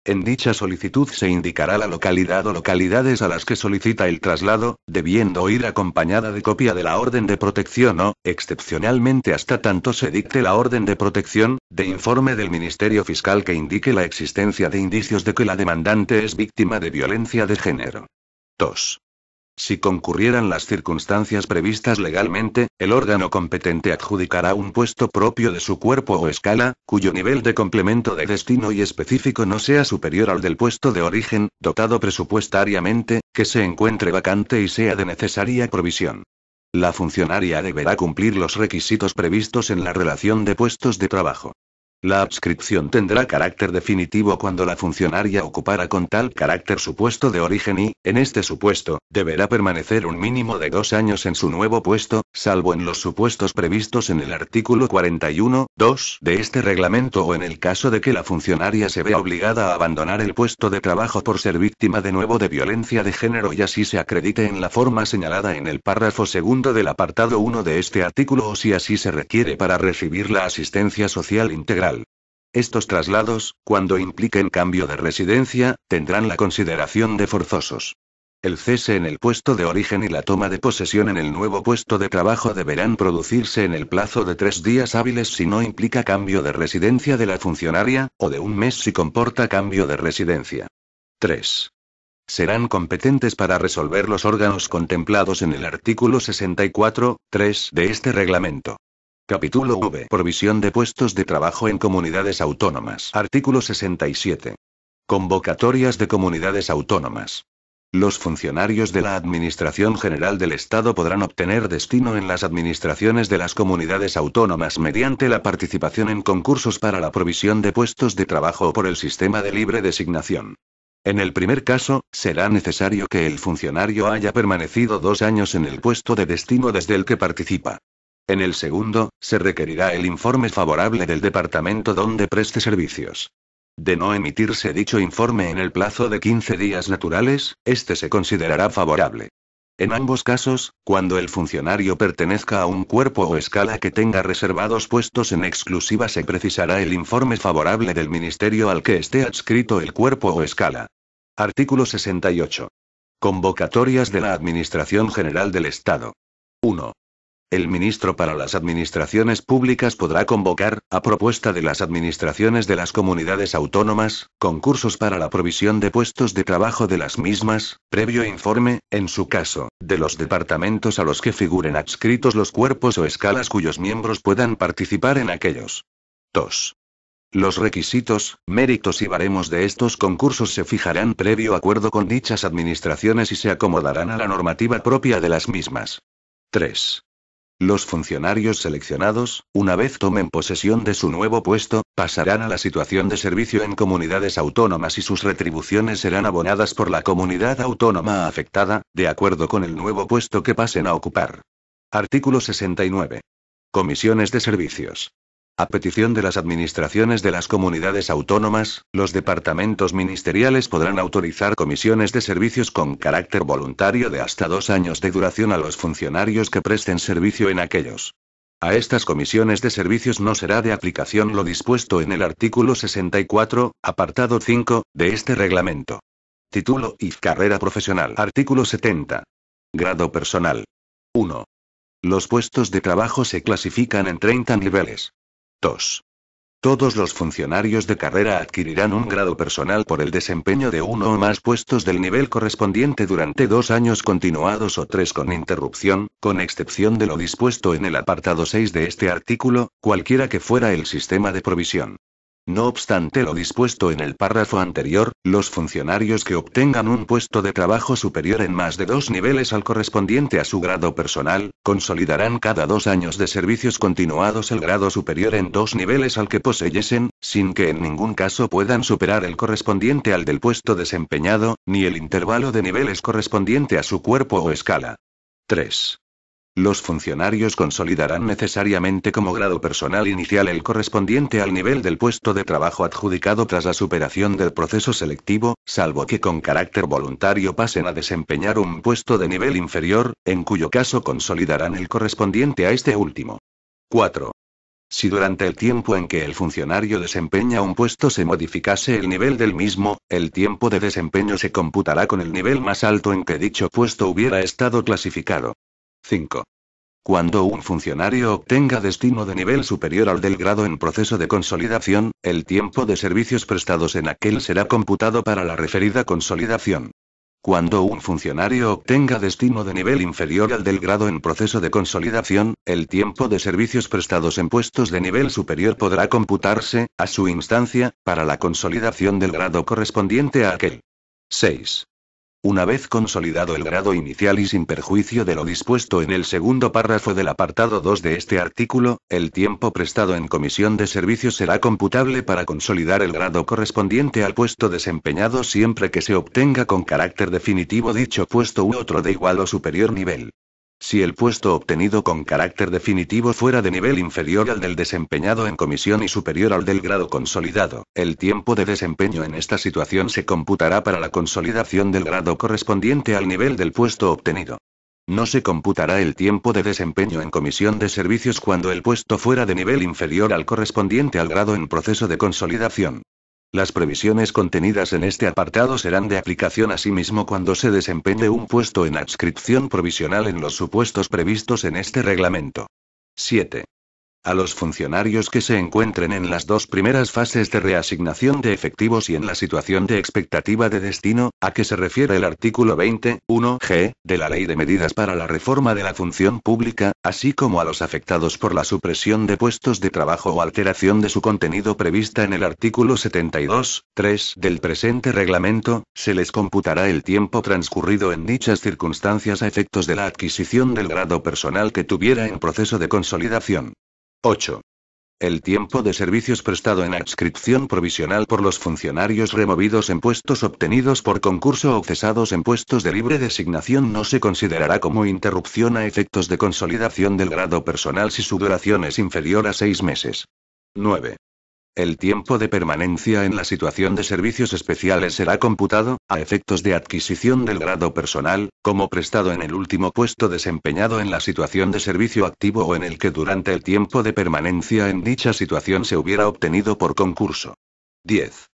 En dicha solicitud se indicará la localidad o localidades a las que solicita el traslado, debiendo ir acompañada de copia de la orden de protección o, excepcionalmente hasta tanto se dicte la orden de protección, de informe del Ministerio Fiscal que indique la existencia de indicios de que la demandante es víctima de violencia de género. 2. Si concurrieran las circunstancias previstas legalmente, el órgano competente adjudicará un puesto propio de su cuerpo o escala, cuyo nivel de complemento de destino y específico no sea superior al del puesto de origen, dotado presupuestariamente, que se encuentre vacante y sea de necesaria provisión. La funcionaria deberá cumplir los requisitos previstos en la relación de puestos de trabajo. La adscripción tendrá carácter definitivo cuando la funcionaria ocupara con tal carácter su puesto de origen y, en este supuesto, deberá permanecer un mínimo de 2 años en su nuevo puesto, salvo en los supuestos previstos en el artículo 41.2 de este reglamento o en el caso de que la funcionaria se vea obligada a abandonar el puesto de trabajo por ser víctima de nuevo de violencia de género y así se acredite en la forma señalada en el párrafo segundo del apartado 1 de este artículo o si así se requiere para recibir la asistencia social integral. Estos traslados, cuando impliquen cambio de residencia, tendrán la consideración de forzosos. El cese en el puesto de origen y la toma de posesión en el nuevo puesto de trabajo deberán producirse en el plazo de 3 días hábiles si no implica cambio de residencia de la funcionaria, o de un mes si comporta cambio de residencia. 3. Serán competentes para resolver los órganos contemplados en el artículo 64.3 de este reglamento. Capítulo V. Provisión de puestos de trabajo en comunidades autónomas. Artículo 67. Convocatorias de comunidades autónomas. Los funcionarios de la Administración General del Estado podrán obtener destino en las administraciones de las comunidades autónomas mediante la participación en concursos para la provisión de puestos de trabajo o por el sistema de libre designación. En el primer caso, será necesario que el funcionario haya permanecido 2 años en el puesto de destino desde el que participa. En el segundo, se requerirá el informe favorable del departamento donde preste servicios. De no emitirse dicho informe en el plazo de 15 días naturales, este se considerará favorable. En ambos casos, cuando el funcionario pertenezca a un cuerpo o escala que tenga reservados puestos en exclusiva, se precisará el informe favorable del ministerio al que esté adscrito el cuerpo o escala. Artículo 68. Convocatorias de la Administración General del Estado. 1. El ministro para las administraciones públicas podrá convocar, a propuesta de las administraciones de las comunidades autónomas, concursos para la provisión de puestos de trabajo de las mismas, previo informe, en su caso, de los departamentos a los que figuren adscritos los cuerpos o escalas cuyos miembros puedan participar en aquellos. 2. Los requisitos, méritos y baremos de estos concursos se fijarán previo acuerdo con dichas administraciones y se acomodarán a la normativa propia de las mismas. 3. Los funcionarios seleccionados, una vez tomen posesión de su nuevo puesto, pasarán a la situación de servicio en comunidades autónomas y sus retribuciones serán abonadas por la comunidad autónoma afectada, de acuerdo con el nuevo puesto que pasen a ocupar. Artículo 69. Comisiones de servicios. A petición de las administraciones de las comunidades autónomas, los departamentos ministeriales podrán autorizar comisiones de servicios con carácter voluntario de hasta 2 años de duración a los funcionarios que presten servicio en aquellos. A estas comisiones de servicios no será de aplicación lo dispuesto en el artículo 64, apartado 5, de este reglamento. Título y carrera profesional. Artículo 70. Grado personal. 1. Los puestos de trabajo se clasifican en 30 niveles. 2. Todos los funcionarios de carrera adquirirán un grado personal por el desempeño de uno o más puestos del nivel correspondiente durante 2 años continuados o 3 con interrupción, con excepción de lo dispuesto en el apartado 6 de este artículo, cualquiera que fuera el sistema de provisión. No obstante lo dispuesto en el párrafo anterior, los funcionarios que obtengan un puesto de trabajo superior en más de 2 niveles al correspondiente a su grado personal, consolidarán cada 2 años de servicios continuados el grado superior en 2 niveles al que poseyesen, sin que en ningún caso puedan superar el correspondiente al del puesto desempeñado, ni el intervalo de niveles correspondiente a su cuerpo o escala. 3. Los funcionarios consolidarán necesariamente como grado personal inicial el correspondiente al nivel del puesto de trabajo adjudicado tras la superación del proceso selectivo, salvo que con carácter voluntario pasen a desempeñar un puesto de nivel inferior, en cuyo caso consolidarán el correspondiente a este último. 4. Si durante el tiempo en que el funcionario desempeña un puesto se modificase el nivel del mismo, el tiempo de desempeño se computará con el nivel más alto en que dicho puesto hubiera estado clasificado. 5. Cuando un funcionario obtenga destino de nivel superior al del grado en proceso de consolidación, el tiempo de servicios prestados en aquel será computado para la referida consolidación. Cuando un funcionario obtenga destino de nivel inferior al del grado en proceso de consolidación, el tiempo de servicios prestados en puestos de nivel superior podrá computarse, a su instancia, para la consolidación del grado correspondiente a aquel. 6. Una vez consolidado el grado inicial y sin perjuicio de lo dispuesto en el segundo párrafo del apartado 2 de este artículo, el tiempo prestado en comisión de servicios será computable para consolidar el grado correspondiente al puesto desempeñado siempre que se obtenga con carácter definitivo dicho puesto u otro de igual o superior nivel. Si el puesto obtenido con carácter definitivo fuera de nivel inferior al del desempeñado en comisión y superior al del grado consolidado, el tiempo de desempeño en esta situación se computará para la consolidación del grado correspondiente al nivel del puesto obtenido. No se computará el tiempo de desempeño en comisión de servicios cuando el puesto fuera de nivel inferior al correspondiente al grado en proceso de consolidación. Las previsiones contenidas en este apartado serán de aplicación asimismo cuando se desempeñe un puesto en adscripción provisional en los supuestos previstos en este reglamento. 7. A los funcionarios que se encuentren en las dos primeras fases de reasignación de efectivos y en la situación de expectativa de destino, a que se refiere el artículo 20.1g de la Ley de Medidas para la Reforma de la Función Pública, así como a los afectados por la supresión de puestos de trabajo o alteración de su contenido prevista en el artículo 72.3 del presente reglamento, se les computará el tiempo transcurrido en dichas circunstancias a efectos de la adquisición del grado personal que tuviera en proceso de consolidación. 8. El tiempo de servicios prestado en adscripción provisional por los funcionarios removidos en puestos obtenidos por concurso o cesados en puestos de libre designación no se considerará como interrupción a efectos de consolidación del grado personal si su duración es inferior a 6 meses. 9. El tiempo de permanencia en la situación de servicios especiales será computado, a efectos de adquisición del grado personal, como prestado en el último puesto desempeñado en la situación de servicio activo o en el que durante el tiempo de permanencia en dicha situación se hubiera obtenido por concurso. 10.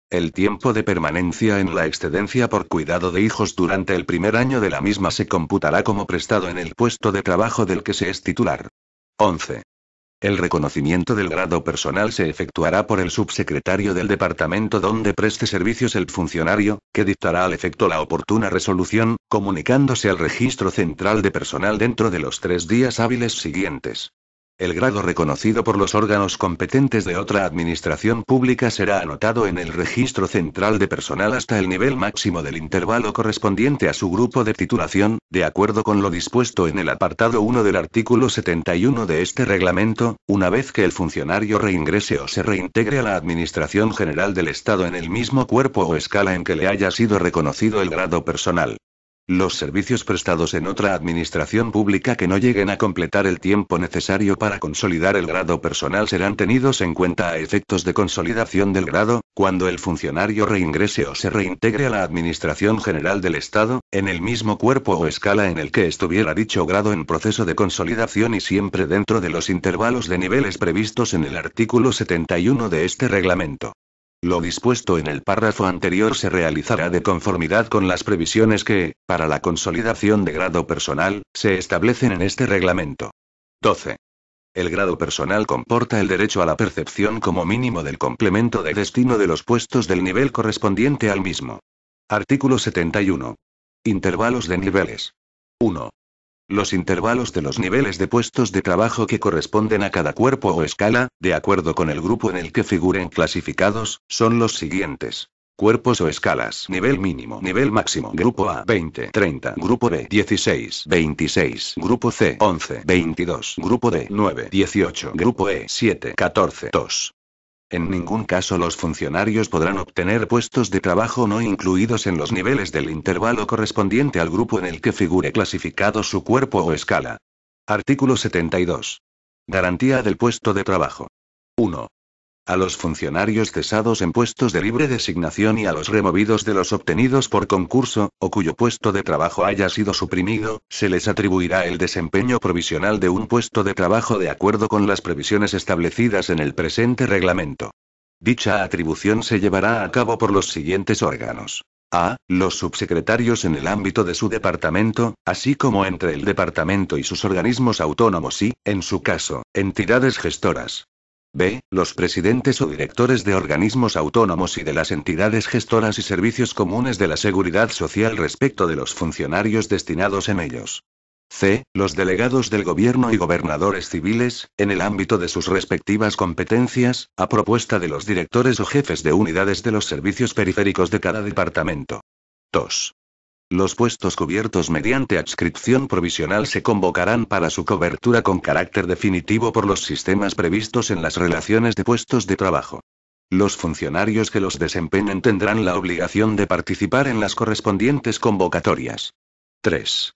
El tiempo de permanencia en la excedencia por cuidado de hijos durante el primer año de la misma se computará como prestado en el puesto de trabajo del que se es titular. 11. El reconocimiento del grado personal se efectuará por el subsecretario del departamento donde preste servicios el funcionario, que dictará al efecto la oportuna resolución, comunicándose al registro central de personal dentro de los 3 días hábiles siguientes. El grado reconocido por los órganos competentes de otra administración pública será anotado en el registro central de personal hasta el nivel máximo del intervalo correspondiente a su grupo de titulación, de acuerdo con lo dispuesto en el apartado 1 del artículo 71 de este reglamento, una vez que el funcionario reingrese o se reintegre a la Administración General del Estado en el mismo cuerpo o escala en que le haya sido reconocido el grado personal. Los servicios prestados en otra administración pública que no lleguen a completar el tiempo necesario para consolidar el grado personal serán tenidos en cuenta a efectos de consolidación del grado, cuando el funcionario reingrese o se reintegre a la Administración General del Estado, en el mismo cuerpo o escala en el que estuviera dicho grado en proceso de consolidación y siempre dentro de los intervalos de niveles previstos en el artículo 71 de este reglamento. Lo dispuesto en el párrafo anterior se realizará de conformidad con las previsiones que, para la consolidación de grado personal, se establecen en este reglamento. 12. El grado personal comporta el derecho a la percepción como mínimo del complemento de destino de los puestos del nivel correspondiente al mismo. Artículo 71. Intervalos de niveles. 1. Los intervalos de los niveles de puestos de trabajo que corresponden a cada cuerpo o escala, de acuerdo con el grupo en el que figuren clasificados, son los siguientes. Cuerpos o escalas. Nivel mínimo. Nivel máximo. Grupo A 20, 30. Grupo B 16, 26. Grupo C 11, 22. Grupo D 9, 18. Grupo E 7, 14, 2. En ningún caso los funcionarios podrán obtener puestos de trabajo no incluidos en los niveles del intervalo correspondiente al grupo en el que figure clasificado su cuerpo o escala. Artículo 72. Garantía del puesto de trabajo. 1. A los funcionarios cesados en puestos de libre designación y a los removidos de los obtenidos por concurso, o cuyo puesto de trabajo haya sido suprimido, se les atribuirá el desempeño provisional de un puesto de trabajo de acuerdo con las previsiones establecidas en el presente reglamento. Dicha atribución se llevará a cabo por los siguientes órganos. A. Los subsecretarios en el ámbito de su departamento, así como entre el departamento y sus organismos autónomos y, en su caso, entidades gestoras. B. Los presidentes o directores de organismos autónomos y de las entidades gestoras y servicios comunes de la Seguridad Social respecto de los funcionarios destinados en ellos. C. Los delegados del gobierno y gobernadores civiles, en el ámbito de sus respectivas competencias, a propuesta de los directores o jefes de unidades de los servicios periféricos de cada departamento. 2. Los puestos cubiertos mediante adscripción provisional se convocarán para su cobertura con carácter definitivo por los sistemas previstos en las relaciones de puestos de trabajo. Los funcionarios que los desempeñen tendrán la obligación de participar en las correspondientes convocatorias. 3.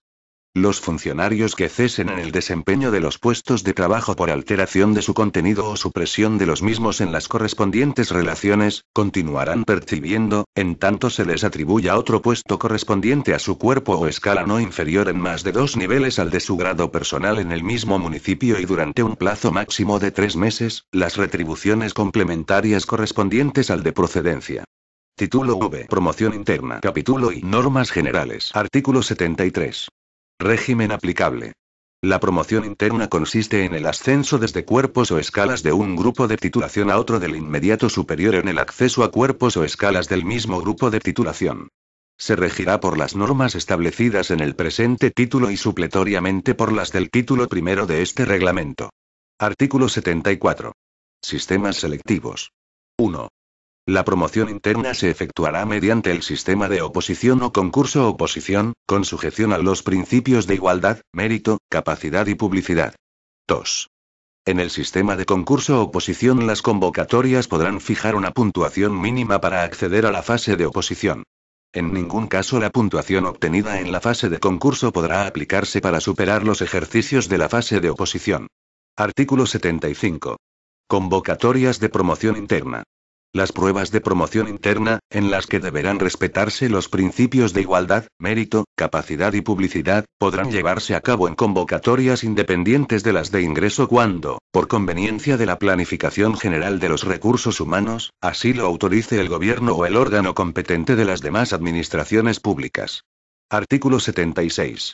Los funcionarios que cesen en el desempeño de los puestos de trabajo por alteración de su contenido o supresión de los mismos en las correspondientes relaciones, continuarán percibiendo, en tanto se les atribuya otro puesto correspondiente a su cuerpo o escala no inferior en más de 2 niveles al de su grado personal en el mismo municipio y durante un plazo máximo de 3 meses, las retribuciones complementarias correspondientes al de procedencia. Título V. Promoción interna. Capítulo I. Normas generales. Artículo 73. Régimen aplicable. La promoción interna consiste en el ascenso desde cuerpos o escalas de un grupo de titulación a otro del inmediato superior en el acceso a cuerpos o escalas del mismo grupo de titulación. Se regirá por las normas establecidas en el presente título y supletoriamente por las del título primero de este reglamento. Artículo 74. Sistemas selectivos. 1. La promoción interna se efectuará mediante el sistema de oposición o concurso-oposición, con sujeción a los principios de igualdad, mérito, capacidad y publicidad. 2. En el sistema de concurso-oposición las convocatorias podrán fijar una puntuación mínima para acceder a la fase de oposición. En ningún caso la puntuación obtenida en la fase de concurso podrá aplicarse para superar los ejercicios de la fase de oposición. Artículo 75. Convocatorias de promoción interna. Las pruebas de promoción interna, en las que deberán respetarse los principios de igualdad, mérito, capacidad y publicidad, podrán llevarse a cabo en convocatorias independientes de las de ingreso cuando, por conveniencia de la planificación general de los recursos humanos, así lo autorice el gobierno o el órgano competente de las demás administraciones públicas. Artículo 76.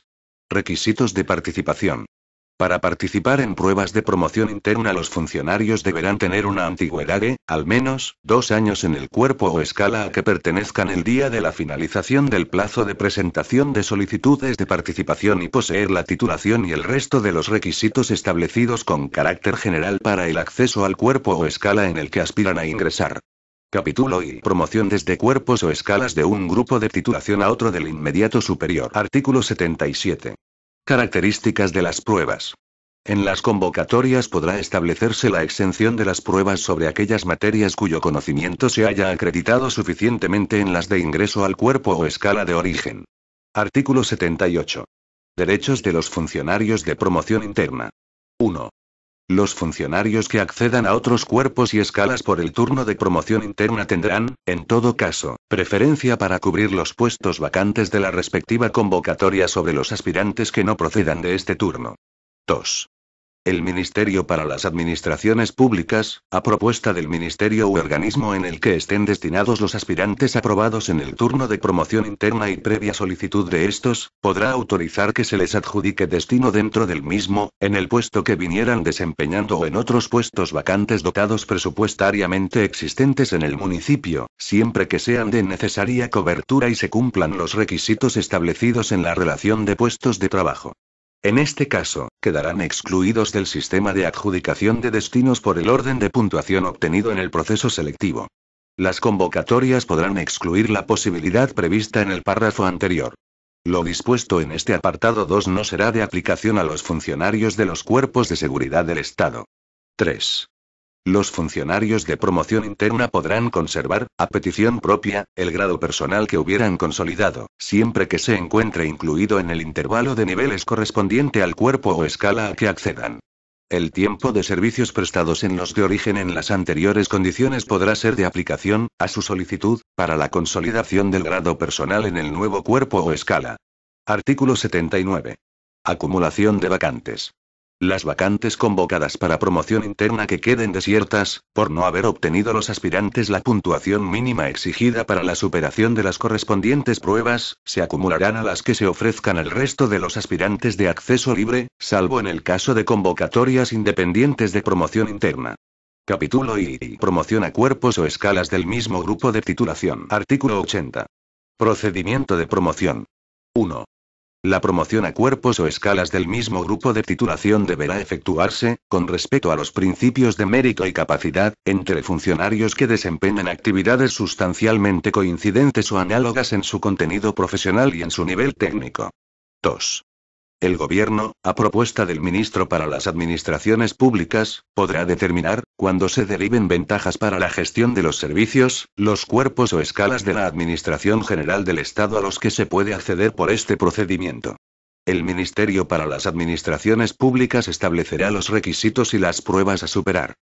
Requisitos de participación. Para participar en pruebas de promoción interna los funcionarios deberán tener una antigüedad de, al menos, 2 años en el cuerpo o escala a que pertenezcan el día de la finalización del plazo de presentación de solicitudes de participación y poseer la titulación y el resto de los requisitos establecidos con carácter general para el acceso al cuerpo o escala en el que aspiran a ingresar. Capítulo I. Promoción desde cuerpos o escalas de un grupo de titulación a otro del inmediato superior. Artículo 77. Características de las pruebas. En las convocatorias podrá establecerse la exención de las pruebas sobre aquellas materias cuyo conocimiento se haya acreditado suficientemente en las de ingreso al cuerpo o escala de origen. Artículo 78. Derechos de los funcionarios de promoción interna. 1. Los funcionarios que accedan a otros cuerpos y escalas por el turno de promoción interna tendrán, en todo caso, preferencia para cubrir los puestos vacantes de la respectiva convocatoria sobre los aspirantes que no procedan de este turno. 2. El Ministerio para las Administraciones Públicas, a propuesta del Ministerio u organismo en el que estén destinados los aspirantes aprobados en el turno de promoción interna y previa solicitud de estos, podrá autorizar que se les adjudique destino dentro del mismo, en el puesto que vinieran desempeñando o en otros puestos vacantes dotados presupuestariamente existentes en el municipio, siempre que sean de necesaria cobertura y se cumplan los requisitos establecidos en la relación de puestos de trabajo. En este caso, quedarán excluidos del sistema de adjudicación de destinos por el orden de puntuación obtenido en el proceso selectivo. Las convocatorias podrán excluir la posibilidad prevista en el párrafo anterior. Lo dispuesto en este apartado 2 no será de aplicación a los funcionarios de los cuerpos de seguridad del Estado. 3. Los funcionarios de promoción interna podrán conservar, a petición propia, el grado personal que hubieran consolidado, siempre que se encuentre incluido en el intervalo de niveles correspondiente al cuerpo o escala a que accedan. El tiempo de servicios prestados en los de origen en las anteriores condiciones podrá ser de aplicación, a su solicitud, para la consolidación del grado personal en el nuevo cuerpo o escala. Artículo 79. Acumulación de vacantes. Las vacantes convocadas para promoción interna que queden desiertas, por no haber obtenido los aspirantes la puntuación mínima exigida para la superación de las correspondientes pruebas, se acumularán a las que se ofrezcan el resto de los aspirantes de acceso libre, salvo en el caso de convocatorias independientes de promoción interna. Capítulo I. Promoción a cuerpos o escalas del mismo grupo de titulación. Artículo 80. Procedimiento de promoción. 1. La promoción a cuerpos o escalas del mismo grupo de titulación deberá efectuarse, con respeto a los principios de mérito y capacidad, entre funcionarios que desempeñen actividades sustancialmente coincidentes o análogas en su contenido profesional y en su nivel técnico. 2. El Gobierno, a propuesta del Ministro para las Administraciones Públicas, podrá determinar, cuando se deriven ventajas para la gestión de los servicios, los cuerpos o escalas de la Administración General del Estado a los que se puede acceder por este procedimiento. El Ministerio para las Administraciones Públicas establecerá los requisitos y las pruebas a superar.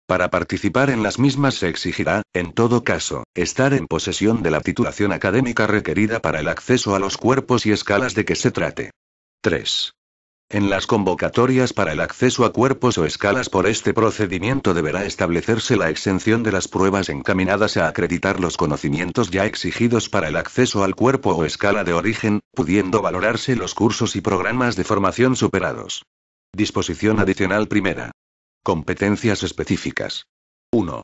Para participar en las mismas se exigirá, en todo caso, estar en posesión de la titulación académica requerida para el acceso a los cuerpos y escalas de que se trate. 3. En las convocatorias para el acceso a cuerpos o escalas por este procedimiento deberá establecerse la exención de las pruebas encaminadas a acreditar los conocimientos ya exigidos para el acceso al cuerpo o escala de origen, pudiendo valorarse los cursos y programas de formación superados. Disposición adicional primera. Competencias específicas. 1.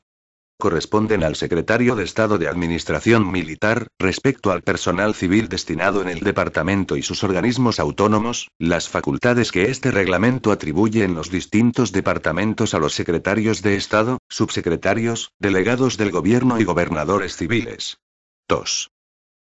Corresponden al Secretario de Estado de Administración Militar, respecto al personal civil destinado en el departamento y sus organismos autónomos, las facultades que este reglamento atribuye en los distintos departamentos a los secretarios de Estado, subsecretarios, delegados del gobierno y gobernadores civiles. 2.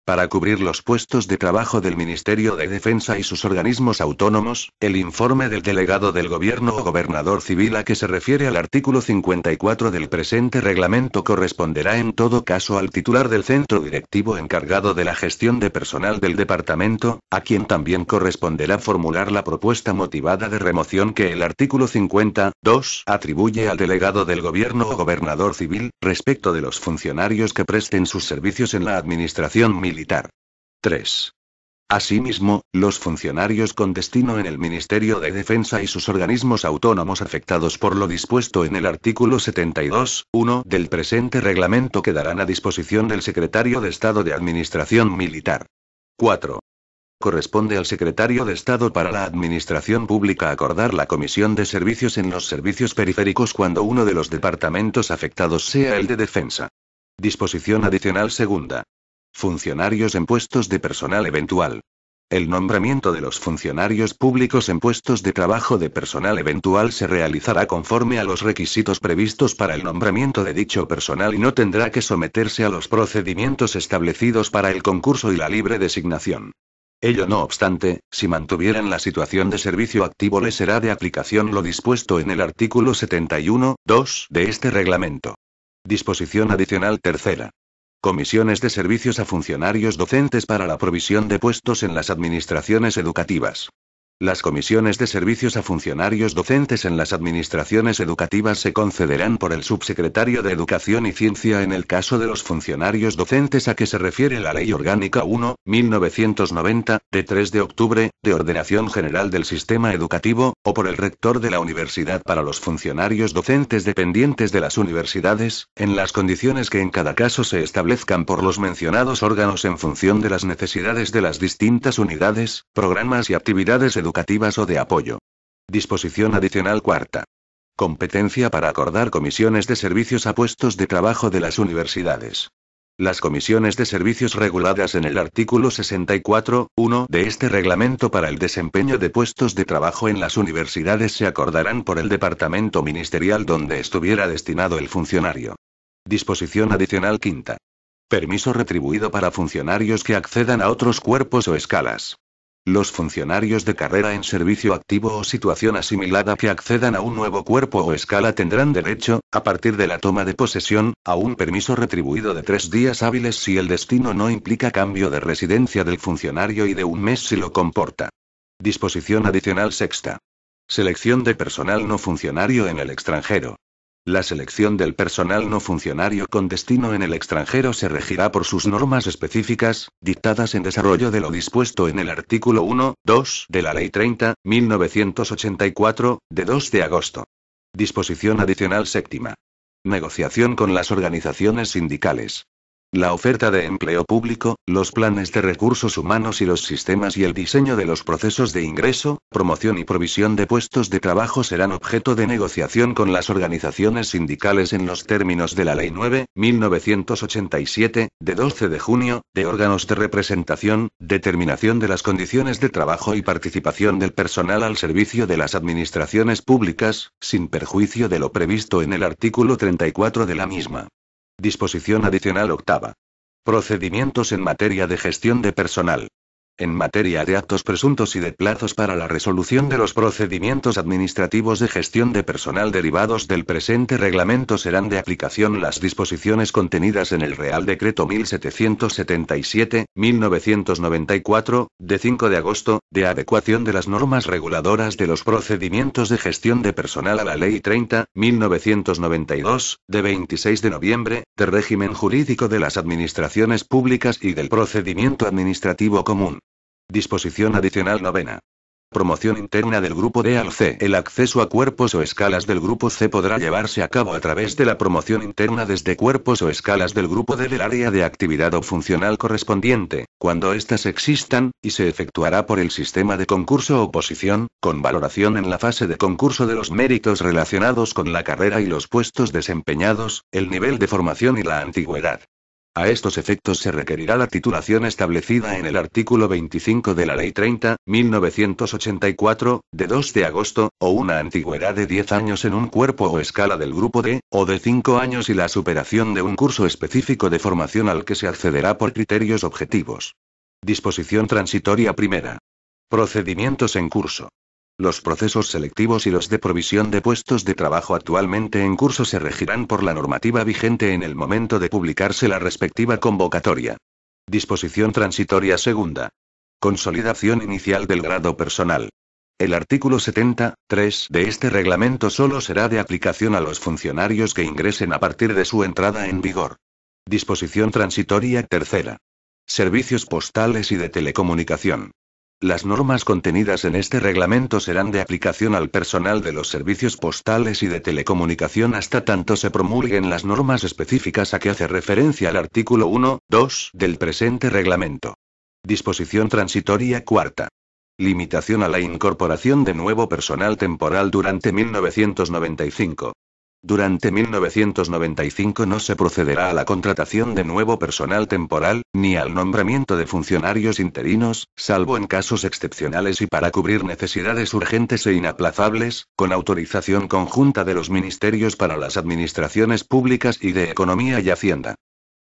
Para cubrir los puestos de trabajo del Ministerio de Defensa y sus organismos autónomos, el informe del delegado del gobierno o gobernador civil a que se refiere al artículo 54 del presente reglamento corresponderá en todo caso al titular del centro directivo encargado de la gestión de personal del departamento, a quien también corresponderá formular la propuesta motivada de remoción que el artículo 50.2 atribuye al delegado del gobierno o gobernador civil, respecto de los funcionarios que presten sus servicios en la administración militar. 3. Asimismo, los funcionarios con destino en el Ministerio de Defensa y sus organismos autónomos afectados por lo dispuesto en el artículo 72.1 del presente reglamento quedarán a disposición del Secretario de Estado de Administración Militar. 4. Corresponde al Secretario de Estado para la Administración Pública acordar la comisión de servicios en los servicios periféricos cuando uno de los departamentos afectados sea el de Defensa. Disposición adicional segunda. Funcionarios en puestos de personal eventual. El nombramiento de los funcionarios públicos en puestos de trabajo de personal eventual se realizará conforme a los requisitos previstos para el nombramiento de dicho personal y no tendrá que someterse a los procedimientos establecidos para el concurso y la libre designación. Ello no obstante, si mantuvieran la situación de servicio activo les será de aplicación lo dispuesto en el artículo 71.2 de este reglamento. Disposición adicional tercera. Comisiones de servicios a funcionarios docentes para la provisión de puestos en las administraciones educativas. Las comisiones de servicios a funcionarios docentes en las administraciones educativas se concederán por el subsecretario de Educación y Ciencia en el caso de los funcionarios docentes a que se refiere la Ley Orgánica 1/1990, de 3 de octubre, de Ordenación General del Sistema Educativo, o por el rector de la universidad para los funcionarios docentes dependientes de las universidades, en las condiciones que en cada caso se establezcan por los mencionados órganos en función de las necesidades de las distintas unidades, programas y actividades educativas o de apoyo. Disposición adicional cuarta. Competencia para acordar comisiones de servicios a puestos de trabajo de las universidades. Las comisiones de servicios reguladas en el artículo 64.1 de este reglamento para el desempeño de puestos de trabajo en las universidades se acordarán por el departamento ministerial donde estuviera destinado el funcionario. Disposición adicional quinta. Permiso retribuido para funcionarios que accedan a otros cuerpos o escalas. Los funcionarios de carrera en servicio activo o situación asimilada que accedan a un nuevo cuerpo o escala tendrán derecho, a partir de la toma de posesión, a un permiso retribuido de 3 días hábiles si el destino no implica cambio de residencia del funcionario y de 1 mes si lo comporta. Disposición adicional sexta. Selección de personal no funcionario en el extranjero. La selección del personal no funcionario con destino en el extranjero se regirá por sus normas específicas, dictadas en desarrollo de lo dispuesto en el artículo 1.2 de la Ley 30.1984, de 2 de agosto. Disposición adicional séptima. Negociación con las organizaciones sindicales. La oferta de empleo público, los planes de recursos humanos y los sistemas y el diseño de los procesos de ingreso, promoción y provisión de puestos de trabajo serán objeto de negociación con las organizaciones sindicales en los términos de la Ley 9.1987, de 12 de junio, de órganos de representación, determinación de las condiciones de trabajo y participación del personal al servicio de las administraciones públicas, sin perjuicio de lo previsto en el artículo 34 de la misma. Disposición adicional octava. Procedimientos en materia de gestión de personal. En materia de actos presuntos y de plazos para la resolución de los procedimientos administrativos de gestión de personal derivados del presente reglamento serán de aplicación las disposiciones contenidas en el Real Decreto 1777/1994, de 5 de agosto, de adecuación de las normas reguladoras de los procedimientos de gestión de personal a la Ley 30/1992, de 26 de noviembre, de régimen jurídico de las administraciones públicas y del procedimiento administrativo común. Disposición adicional novena. Promoción interna del grupo D al C. El acceso a cuerpos o escalas del grupo C podrá llevarse a cabo a través de la promoción interna desde cuerpos o escalas del grupo D del área de actividad o funcional correspondiente, cuando éstas existan, y se efectuará por el sistema de concurso-oposición, con valoración en la fase de concurso de los méritos relacionados con la carrera y los puestos desempeñados, el nivel de formación y la antigüedad. A estos efectos se requerirá la titulación establecida en el artículo 25 de la Ley 30/1984, de 2 de agosto, o una antigüedad de 10 años en un cuerpo o escala del grupo D, o de 5 años y la superación de un curso específico de formación al que se accederá por criterios objetivos. Disposición transitoria primera. Procedimientos en curso. Los procesos selectivos y los de provisión de puestos de trabajo actualmente en curso se regirán por la normativa vigente en el momento de publicarse la respectiva convocatoria. Disposición transitoria segunda. Consolidación inicial del grado personal. El artículo 70.3 de este reglamento solo será de aplicación a los funcionarios que ingresen a partir de su entrada en vigor. Disposición transitoria tercera. Servicios postales y de telecomunicación. Las normas contenidas en este reglamento serán de aplicación al personal de los servicios postales y de telecomunicación hasta tanto se promulguen las normas específicas a que hace referencia el artículo 1.2 del presente reglamento. Disposición transitoria cuarta. Limitación a la incorporación de nuevo personal temporal durante 1995. Durante 1995 no se procederá a la contratación de nuevo personal temporal, ni al nombramiento de funcionarios interinos, salvo en casos excepcionales y para cubrir necesidades urgentes e inaplazables, con autorización conjunta de los ministerios para las administraciones públicas y de Economía y Hacienda.